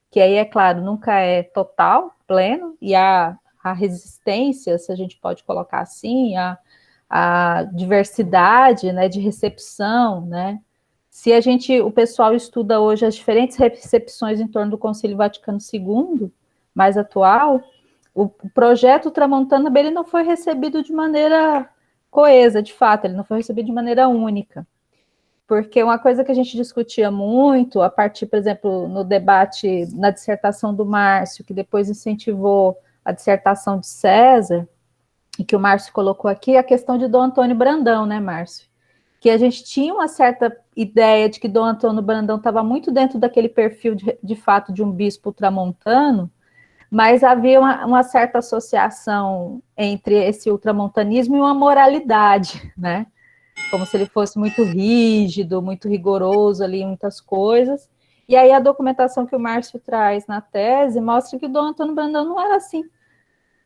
que aí, é claro, nunca é total, pleno, e a resistência, se a gente pode colocar assim, a diversidade, né, de recepção, né? Se o pessoal estuda hoje as diferentes recepções em torno do Concílio Vaticano II, mais atual, o projeto Tramontana, ele não foi recebido de maneira coesa, de fato, ele não foi recebido de maneira única. Porque uma coisa que a gente discutia muito, a partir, por exemplo, no debate, na dissertação do Márcio, que depois incentivou a dissertação de César, e que o Márcio colocou aqui, a questão de Dom Antônio Brandão, né, Márcio? Que a gente tinha uma certa ideia de que Dom Antônio Brandão estava muito dentro daquele perfil, de fato, de um bispo tramontano, mas havia uma certa associação entre esse ultramontanismo e uma moralidade, né? Como se ele fosse muito rígido, muito rigoroso ali em muitas coisas. E aí a documentação que o Márcio traz na tese mostra que o Dom Antônio Brandão não era assim,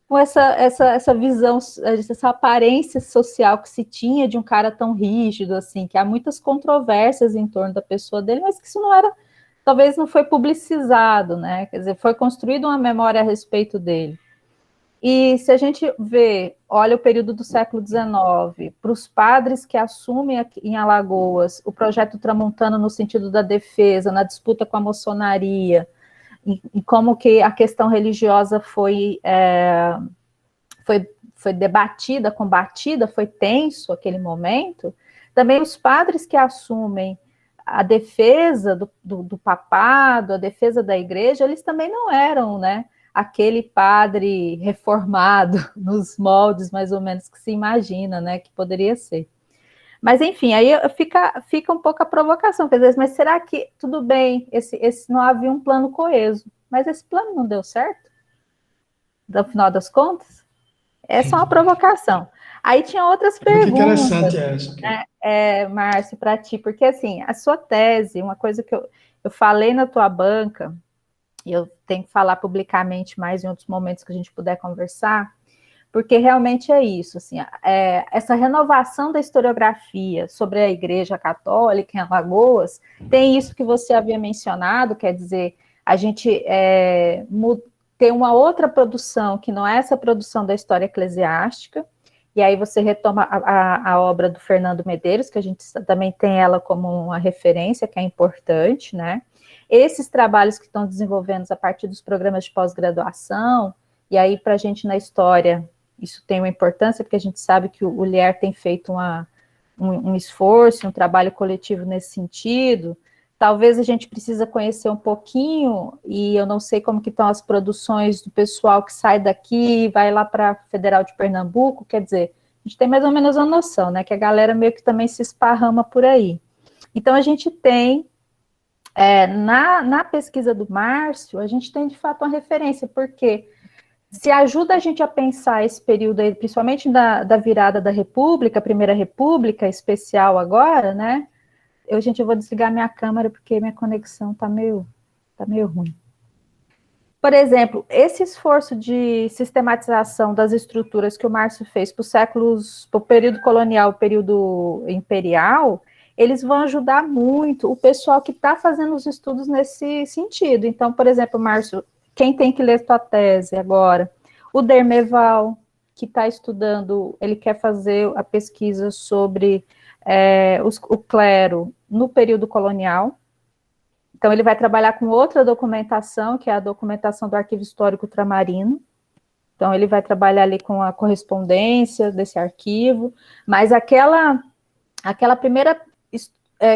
com essa visão, essa aparência social que se tinha de um cara tão rígido, assim, que há muitas controvérsias em torno da pessoa dele, mas que isso não era, talvez não foi publicizado, né? Quer dizer, foi construída uma memória a respeito dele. E se a gente olha o período do século XIX, para os padres que assumem aqui em Alagoas o projeto Tramontano no sentido da defesa, na disputa com a maçonaria, e como que a questão religiosa foi debatida, combatida, foi tenso aquele momento, também os padres que assumem a defesa do papado, a defesa da igreja, eles também não eram, né, aquele padre reformado nos moldes mais ou menos que se imagina, né, que poderia ser. Mas, enfim, aí fica um pouco a provocação, quer dizer, mas será que, tudo bem, esse não havia um plano coeso, mas esse plano não deu certo? No final das contas? Essa é uma provocação. Aí tinha outras perguntas. Muito interessante essa. Márcio, para ti, porque, assim, a sua tese, uma coisa que eu falei na tua banca, e eu tenho que falar publicamente mais em outros momentos que a gente puder conversar, porque realmente é isso, assim, essa renovação da historiografia sobre a Igreja Católica em Alagoas, tem isso que você havia mencionado, quer dizer, a gente ter uma outra produção, que não é essa produção da história eclesiástica, e aí você retoma a obra do Fernando Medeiros, que a gente também tem ela como uma referência, que é importante, né? Esses trabalhos que estão desenvolvendo a partir dos programas de pós-graduação, e aí para a gente na história, isso tem uma importância, porque a gente sabe que o Lier tem feito um esforço, um trabalho coletivo nesse sentido. Talvez a gente precisa conhecer um pouquinho, e eu não sei como que estão as produções do pessoal que sai daqui e vai lá para a Federal de Pernambuco, quer dizer, a gente tem mais ou menos uma noção, né, que a galera meio que também se esparrama por aí. Então, a gente tem, na pesquisa do Márcio, a gente tem, de fato, uma referência, porque se ajuda a gente a pensar esse período aí, principalmente da virada da República, a Primeira República, especial agora, né, eu vou desligar minha câmera porque minha conexão tá meio ruim. Por exemplo, esse esforço de sistematização das estruturas que o Márcio fez para o período colonial, o período imperial, eles vão ajudar muito o pessoal que está fazendo os estudos nesse sentido. Então, por exemplo, Márcio, quem tem que ler sua tese agora? O Dermeval, que está estudando, ele quer fazer a pesquisa sobre o clero no período colonial. Então, ele vai trabalhar com outra documentação, que é a documentação do Arquivo Histórico Ultramarino. Então, ele vai trabalhar ali com a correspondência desse arquivo, mas aquela primeira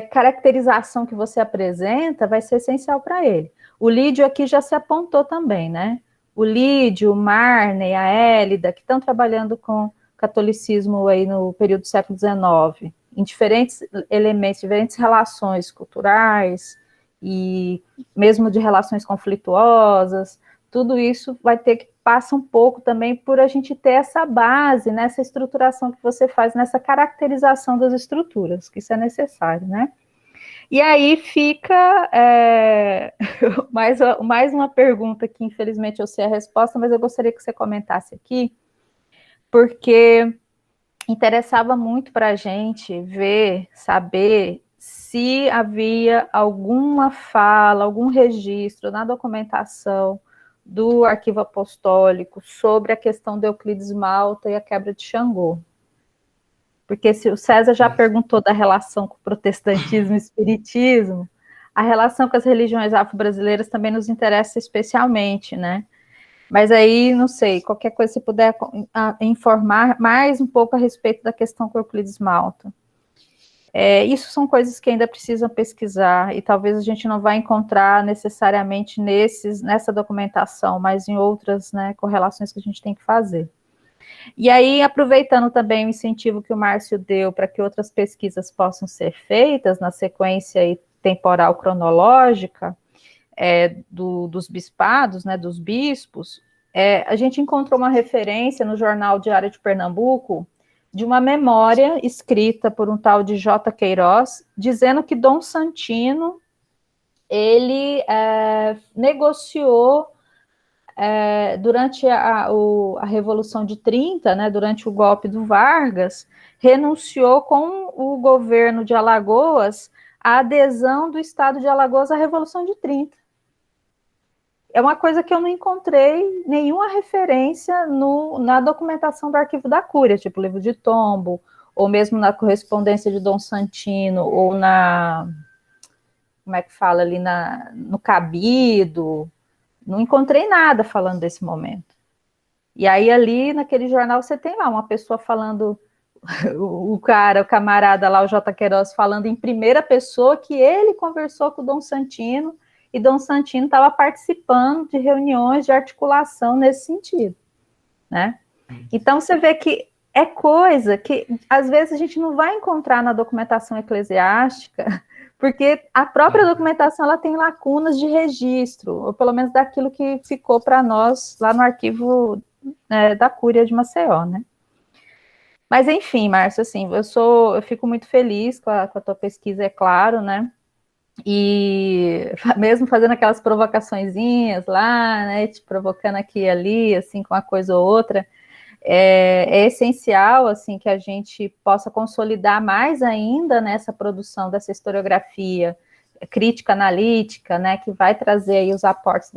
caracterização que você apresenta vai ser essencial para ele. O Lídio aqui já se apontou também, né? O Lídio, o Marney, a Hélida, que estão trabalhando com catolicismo aí no período do século XIX, em diferentes elementos, diferentes relações culturais e mesmo de relações conflituosas, tudo isso vai ter que passar um pouco também por a gente ter essa base, nessa estruturação que você faz, nessa caracterização das estruturas, que isso é necessário, né? E aí fica mais uma pergunta que, infelizmente, eu sei a resposta, mas eu gostaria que você comentasse aqui, porque interessava muito para a gente saber se havia alguma fala, algum registro na documentação do arquivo apostólico sobre a questão de Euclides Malta e a quebra de Xangô. Porque se o César já perguntou da relação com o protestantismo e o espiritismo, a relação com as religiões afro-brasileiras também nos interessa especialmente, né? Mas aí, não sei, qualquer coisa, se puder informar mais um pouco a respeito da questão com Euclides Malta. Isso são coisas que ainda precisam pesquisar, e talvez a gente não vai encontrar necessariamente nessa documentação, mas em outras, né, correlações que a gente tem que fazer. E aí, aproveitando também o incentivo que o Márcio deu para que outras pesquisas possam ser feitas na sequência temporal cronológica dos bispados, né, dos bispos, a gente encontrou uma referência no Jornal Diário de Pernambuco de uma memória escrita por um tal de J. Queiroz, dizendo que Dom Santino, ele negociou durante a Revolução de 30, né, durante o golpe do Vargas, renunciou com o governo de Alagoas à adesão do estado de Alagoas à Revolução de 30. É uma coisa que eu não encontrei nenhuma referência na documentação do Arquivo da Cúria, tipo livro de tombo, ou mesmo na correspondência de Dom Santino, ou como é que fala ali, no cabido. Não encontrei nada falando desse momento. E aí ali, naquele jornal, você tem lá uma pessoa falando, o camarada lá, o J. Queiroz, falando em primeira pessoa que ele conversou com o Dom Santino, e Dom Santino estava participando de reuniões de articulação nesse sentido, né? Então, você vê que é coisa que, às vezes, a gente não vai encontrar na documentação eclesiástica, porque a própria documentação ela tem lacunas de registro, ou pelo menos daquilo que ficou para nós lá no arquivo da Cúria de Maceió, né? Mas, enfim, Márcio, assim, eu fico muito feliz com a tua pesquisa, é claro, né? E mesmo fazendo aquelas provocaçõezinhas lá, né, te provocando aqui e ali, assim, com uma coisa ou outra, é essencial, assim, que a gente possa consolidar mais ainda nessa produção dessa historiografia crítica analítica, né, que vai trazer aí os aportes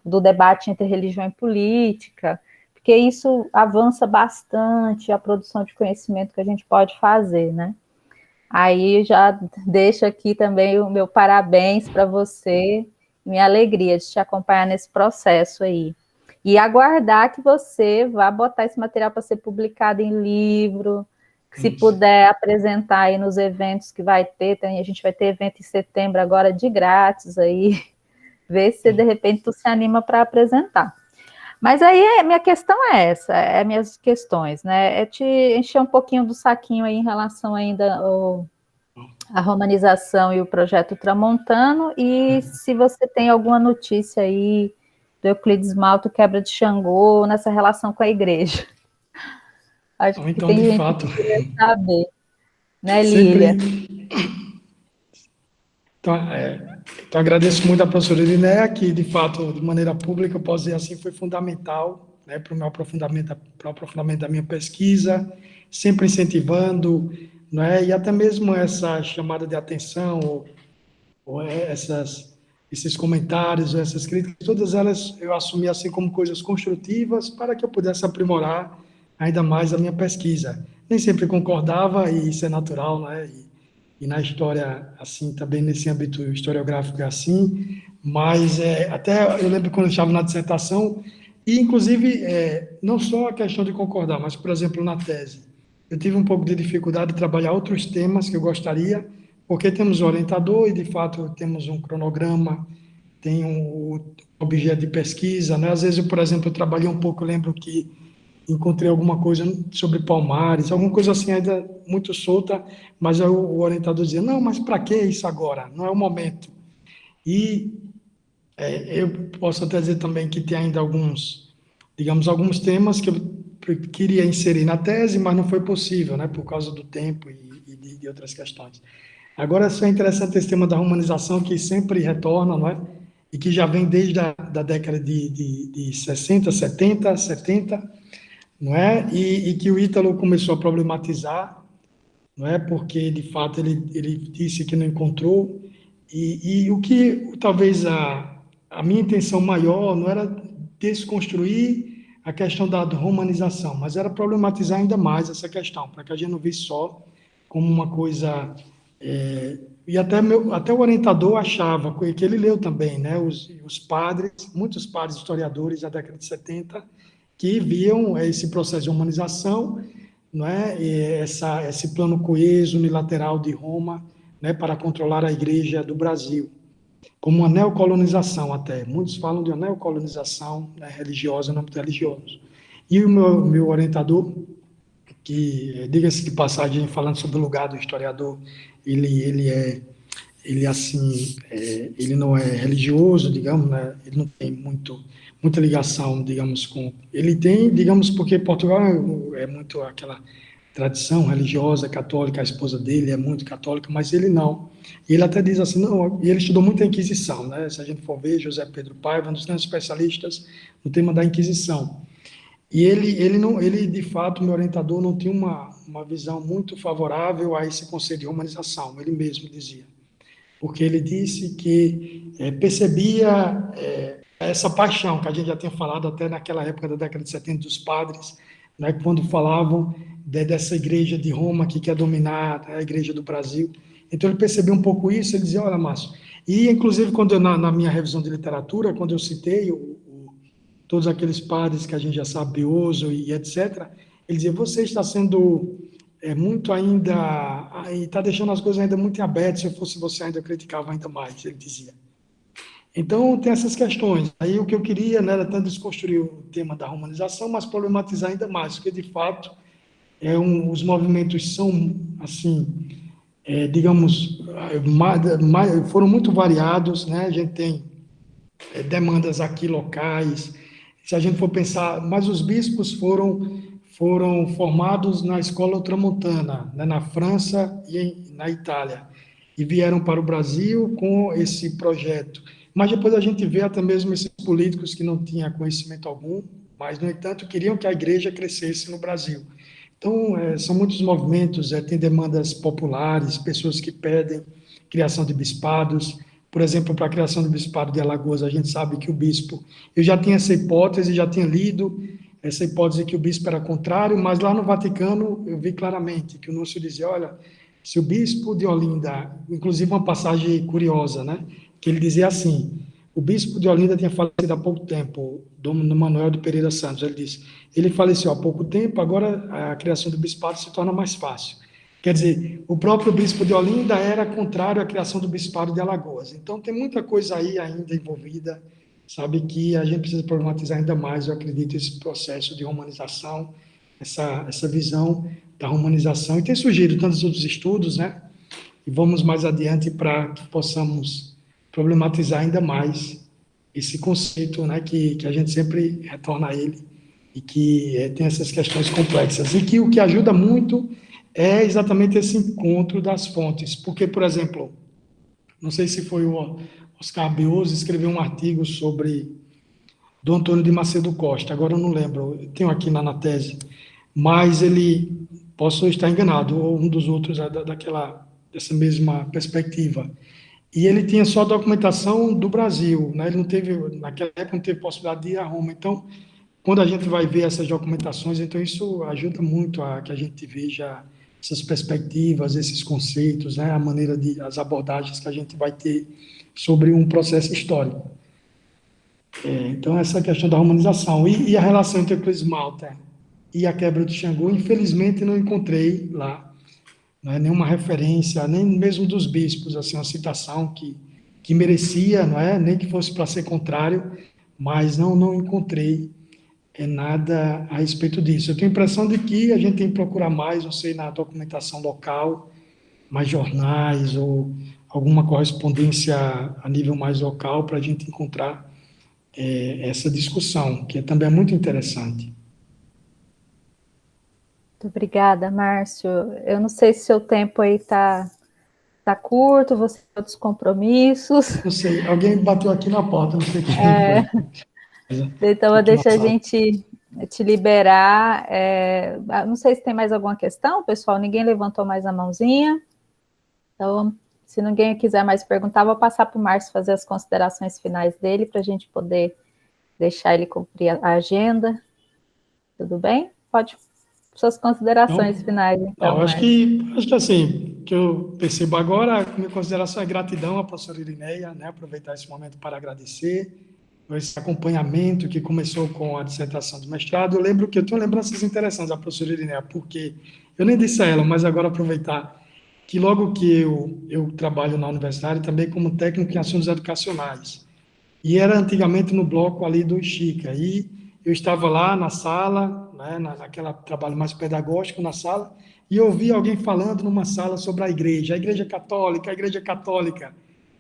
do debate entre religião e política, porque isso avança bastante a produção de conhecimento que a gente pode fazer, né. Aí já deixo aqui também o meu parabéns para você, minha alegria de te acompanhar nesse processo aí. E aguardar que você vá botar esse material para ser publicado em livro, que se puder apresentar aí nos eventos que vai ter, a gente vai ter evento em setembro agora de grátis aí, ver se de repente tu se anima para apresentar. Mas aí minha questão é essa, minhas questões, né? É te encher um pouquinho do saquinho aí em relação ainda à romanização e o projeto Tramontano, e se você tem alguma notícia aí do Euclides Malta, quebra de Xangô, nessa relação com a igreja. Acho que Então, tem de gente fato, que queria saber, né, sempre. Lília? Então, agradeço muito à professora Irineia, que, de fato, de maneira pública, eu posso dizer assim, foi fundamental, né, para o meu aprofundamento, para o aprofundamento da minha pesquisa, sempre incentivando, né, e até mesmo essa chamada de atenção, ou esses comentários, ou essas críticas, todas elas eu assumi assim como coisas construtivas para que eu pudesse aprimorar ainda mais a minha pesquisa. Nem sempre concordava, e isso é natural, né, e na história, assim, também nesse âmbito historiográfico é assim, mas até eu lembro quando eu estava na dissertação, e inclusive, não só a questão de concordar, mas, por exemplo, na tese, eu tive um pouco de dificuldade de trabalhar outros temas que eu gostaria, porque temos o orientador e, de fato, temos um cronograma, tem um objeto de pesquisa, né? Às vezes, por exemplo, eu trabalhei um pouco, eu lembro que encontrei alguma coisa sobre Palmares, alguma coisa assim ainda muito solta, mas o orientador dizia, não, mas para que isso agora? Não é o momento. E eu posso até dizer também que tem ainda alguns temas que eu queria inserir na tese, mas não foi possível, né, por causa do tempo e de outras questões. Agora, só é interessante esse tema da romanização, que sempre retorna, não é? E que já vem desde da década de 60, 70, não é? E que o Ítalo começou a problematizar, não é? Porque, de fato, ele disse que não encontrou, e o que talvez a minha intenção maior não era desconstruir a questão da romanização, mas era problematizar ainda mais essa questão, para que a gente não visse só como uma coisa... e até o orientador achava, que ele leu também, né, os padres, muitos padres historiadores da década de 70, que viam esse processo de humanização, não é, esse plano coeso, unilateral de Roma, né, para controlar a igreja do Brasil, como uma neocolonização até. Muitos falam de uma neocolonização, né, religiosa, não religiosos. E o meu orientador, que, diga-se de passagem, falando sobre o lugar do historiador, ele não é religioso, digamos, né? Ele não tem muita ligação, digamos, com... Ele tem, digamos, porque Portugal é muito aquela tradição religiosa católica, a esposa dele é muito católica, mas ele não. E ele até diz assim, não, e ele estudou muito a Inquisição, né? Se a gente for ver, José Pedro Paiva, um dos grandes especialistas no tema da Inquisição. E ele de fato, meu orientador, não tinha uma visão muito favorável a esse conceito de humanização, ele mesmo dizia. Porque ele disse que percebia essa paixão que a gente já tinha falado até naquela época da década de 70 dos padres, né, quando falavam dessa igreja de Roma que quer dominar a igreja do Brasil. Então ele percebeu um pouco isso, ele dizia, olha, Márcio, e inclusive quando na minha revisão de literatura, quando eu citei todos aqueles padres que a gente já sabe, Bioso e etc., ele dizia, você está sendo muito ainda, e está deixando as coisas ainda muito abertas, se eu fosse você ainda criticava ainda mais, ele dizia. Então, tem essas questões. Aí o que eu queria, né, era tanto desconstruir o tema da romanização, mas problematizar ainda mais, porque, de fato, os movimentos são, assim, digamos, foram muito variados, né? A gente tem demandas aqui locais, se a gente for pensar, mas os bispos foram formados na escola ultramontana, né, na França e na Itália, e vieram para o Brasil com esse projeto. Mas depois a gente vê até mesmo esses políticos que não tinham conhecimento algum, mas, no entanto, queriam que a igreja crescesse no Brasil. Então, são muitos movimentos, tem demandas populares, pessoas que pedem criação de bispados. Por exemplo, para a criação do bispado de Alagoas, a gente sabe que o bispo... Eu já tinha essa hipótese, já tinha lido essa hipótese que o bispo era contrário, mas lá no Vaticano eu vi claramente que o núncio dizia, olha, se o bispo de Olinda... Inclusive uma passagem curiosa, né? Que ele dizia assim, o bispo de Olinda tinha falecido há pouco tempo, Dom Manuel de Pereira Santos, ele disse, ele faleceu há pouco tempo, agora a criação do bispado se torna mais fácil. Quer dizer, o próprio bispo de Olinda era contrário à criação do bispado de Alagoas. Então, tem muita coisa aí ainda envolvida, sabe, que a gente precisa problematizar ainda mais, eu acredito, esse processo de romanização, essa visão da romanização. E tem surgido tantos outros estudos, né? E vamos mais adiante para que possamos problematizar ainda mais esse conceito, né, que a gente sempre retorna a ele e que tem essas questões complexas. E que o que ajuda muito é exatamente esse encontro das fontes. Porque, por exemplo, não sei se foi o Oscar Bioso, escreveu um artigo sobre Dom Antônio de Macedo Costa, agora eu não lembro, eu tenho aqui na tese, mas ele, posso estar enganado, ou um dos outros dessa mesma perspectiva. E ele tinha só documentação do Brasil, né? Ele não teve, naquela época, não teve possibilidade de ir a Roma. Então, quando a gente vai ver essas documentações, então isso ajuda muito a que a gente veja essas perspectivas, esses conceitos, né? A maneira as abordagens que a gente vai ter sobre um processo histórico. Então, essa questão da romanização. E a relação entre o Clismalta e a quebra de Xangô, infelizmente, não encontrei lá, não é nenhuma referência, nem mesmo dos bispos, assim, uma citação que merecia, não é, nem que fosse para ser contrário, mas não encontrei nada a respeito disso. Eu tenho a impressão de que a gente tem que procurar mais, não sei, na documentação local, mais jornais ou alguma correspondência a nível mais local para a gente encontrar essa discussão, que também é muito interessante. Muito obrigada, Márcio. Eu não sei se seu tempo aí está está curto, você tem outros compromissos. Não sei, alguém bateu aqui na porta, não sei quem foi. Então, deixa a gente te liberar. Não sei se tem mais alguma questão, pessoal. Ninguém levantou mais a mãozinha. Então, se ninguém quiser mais perguntar, vou passar para o Márcio fazer as considerações finais dele, para a gente poder deixar ele cumprir a agenda. Tudo bem? Pode. Suas considerações finais, então. Acho que assim, que eu percebo agora, a minha consideração é gratidão à professora Irineia, né? Aproveitar esse momento para agradecer esse acompanhamento que começou com a dissertação do mestrado. Eu lembro que eu tenho lembranças interessantes da professora Irineia, porque eu nem disse a ela, mas agora aproveitar que logo que eu trabalho na universidade também como técnico em assuntos educacionais, e era antigamente no bloco ali do Chica, e eu estava lá na sala, né, naquela trabalho mais pedagógico na sala, e eu ouvi alguém falando numa sala sobre a igreja católica, a igreja católica.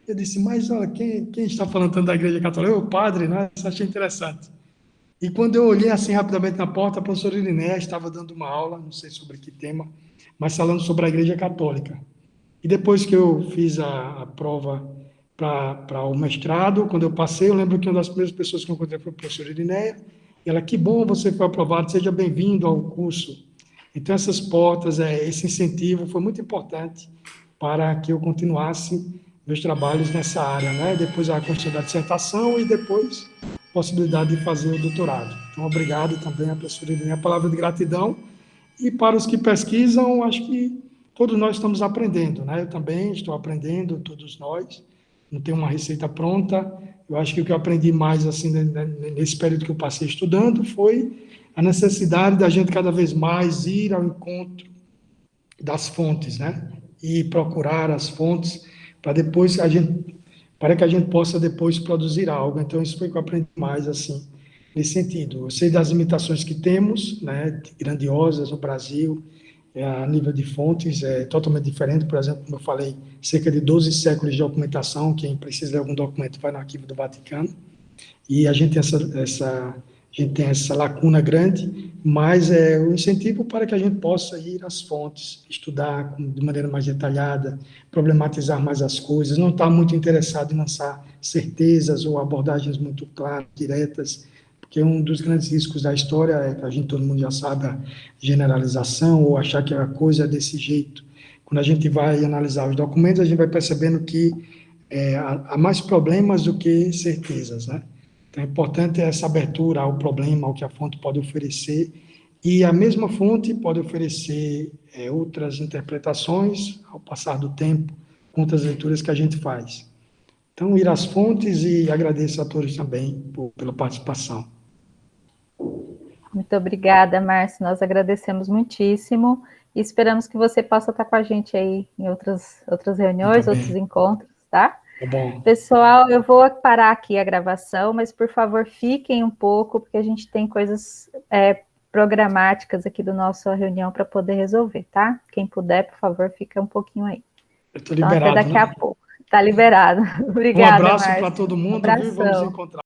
Eu disse, mas olha, quem está falando tanto da igreja católica? O padre, né? Isso achei interessante. E quando eu olhei assim rapidamente na porta, a professora Irineia estava dando uma aula, não sei sobre que tema, mas falando sobre a igreja católica. E depois que eu fiz a prova para o mestrado, quando eu passei, eu lembro que uma das primeiras pessoas que eu encontrei foi a professora Irineia. Ela, que bom, você foi aprovado, seja bem-vindo ao curso. Então, essas portas, esse incentivo foi muito importante para que eu continuasse meus trabalhos nessa área, né? Depois a construção da dissertação e depois a possibilidade de fazer o doutorado. Então, obrigado também à professora Irineia, a palavra de gratidão. E para os que pesquisam, acho que todos nós estamos aprendendo, né? Eu também estou aprendendo, todos nós. Não tenho uma receita pronta. Eu acho que o que eu aprendi mais, assim, nesse período que eu passei estudando, foi a necessidade da gente cada vez mais ir ao encontro das fontes, né? E procurar as fontes para depois para que a gente possa depois produzir algo. Então, isso foi o que eu aprendi mais, assim, nesse sentido. Eu sei das limitações que temos, né, grandiosas no Brasil, a nível de fontes é totalmente diferente. Por exemplo, como eu falei, cerca de 12 séculos de documentação. Quem precisa de algum documento vai no arquivo do Vaticano. E a gente tem essa lacuna grande, mas é o incentivo para que a gente possa ir às fontes, estudar de maneira mais detalhada, problematizar mais as coisas, não estar muito interessado em lançar certezas ou abordagens muito claras, diretas, porque um dos grandes riscos da história é que todo mundo já sabe, a generalização ou achar que a coisa é desse jeito. Quando a gente vai analisar os documentos, a gente vai percebendo que há mais problemas do que certezas, né? Então, é importante essa abertura ao problema, ao que a fonte pode oferecer, e a mesma fonte pode oferecer outras interpretações ao passar do tempo, com outras leituras que a gente faz. Então, ir às fontes, e agradeço a todos também pela participação. Muito obrigada, Márcio. Nós agradecemos muitíssimo e esperamos que você possa estar com a gente aí em outras reuniões, outros encontros, tá? Tá bom. Pessoal, eu vou parar aqui a gravação, mas por favor fiquem um pouco, porque a gente tem coisas programáticas aqui da nossa reunião para poder resolver, tá? Quem puder, por favor, fica um pouquinho aí. Eu estou liberado, então, até daqui a pouco. Está liberado. Obrigada, um abraço Márcio. para todo mundo, viu? Vamos encontrar.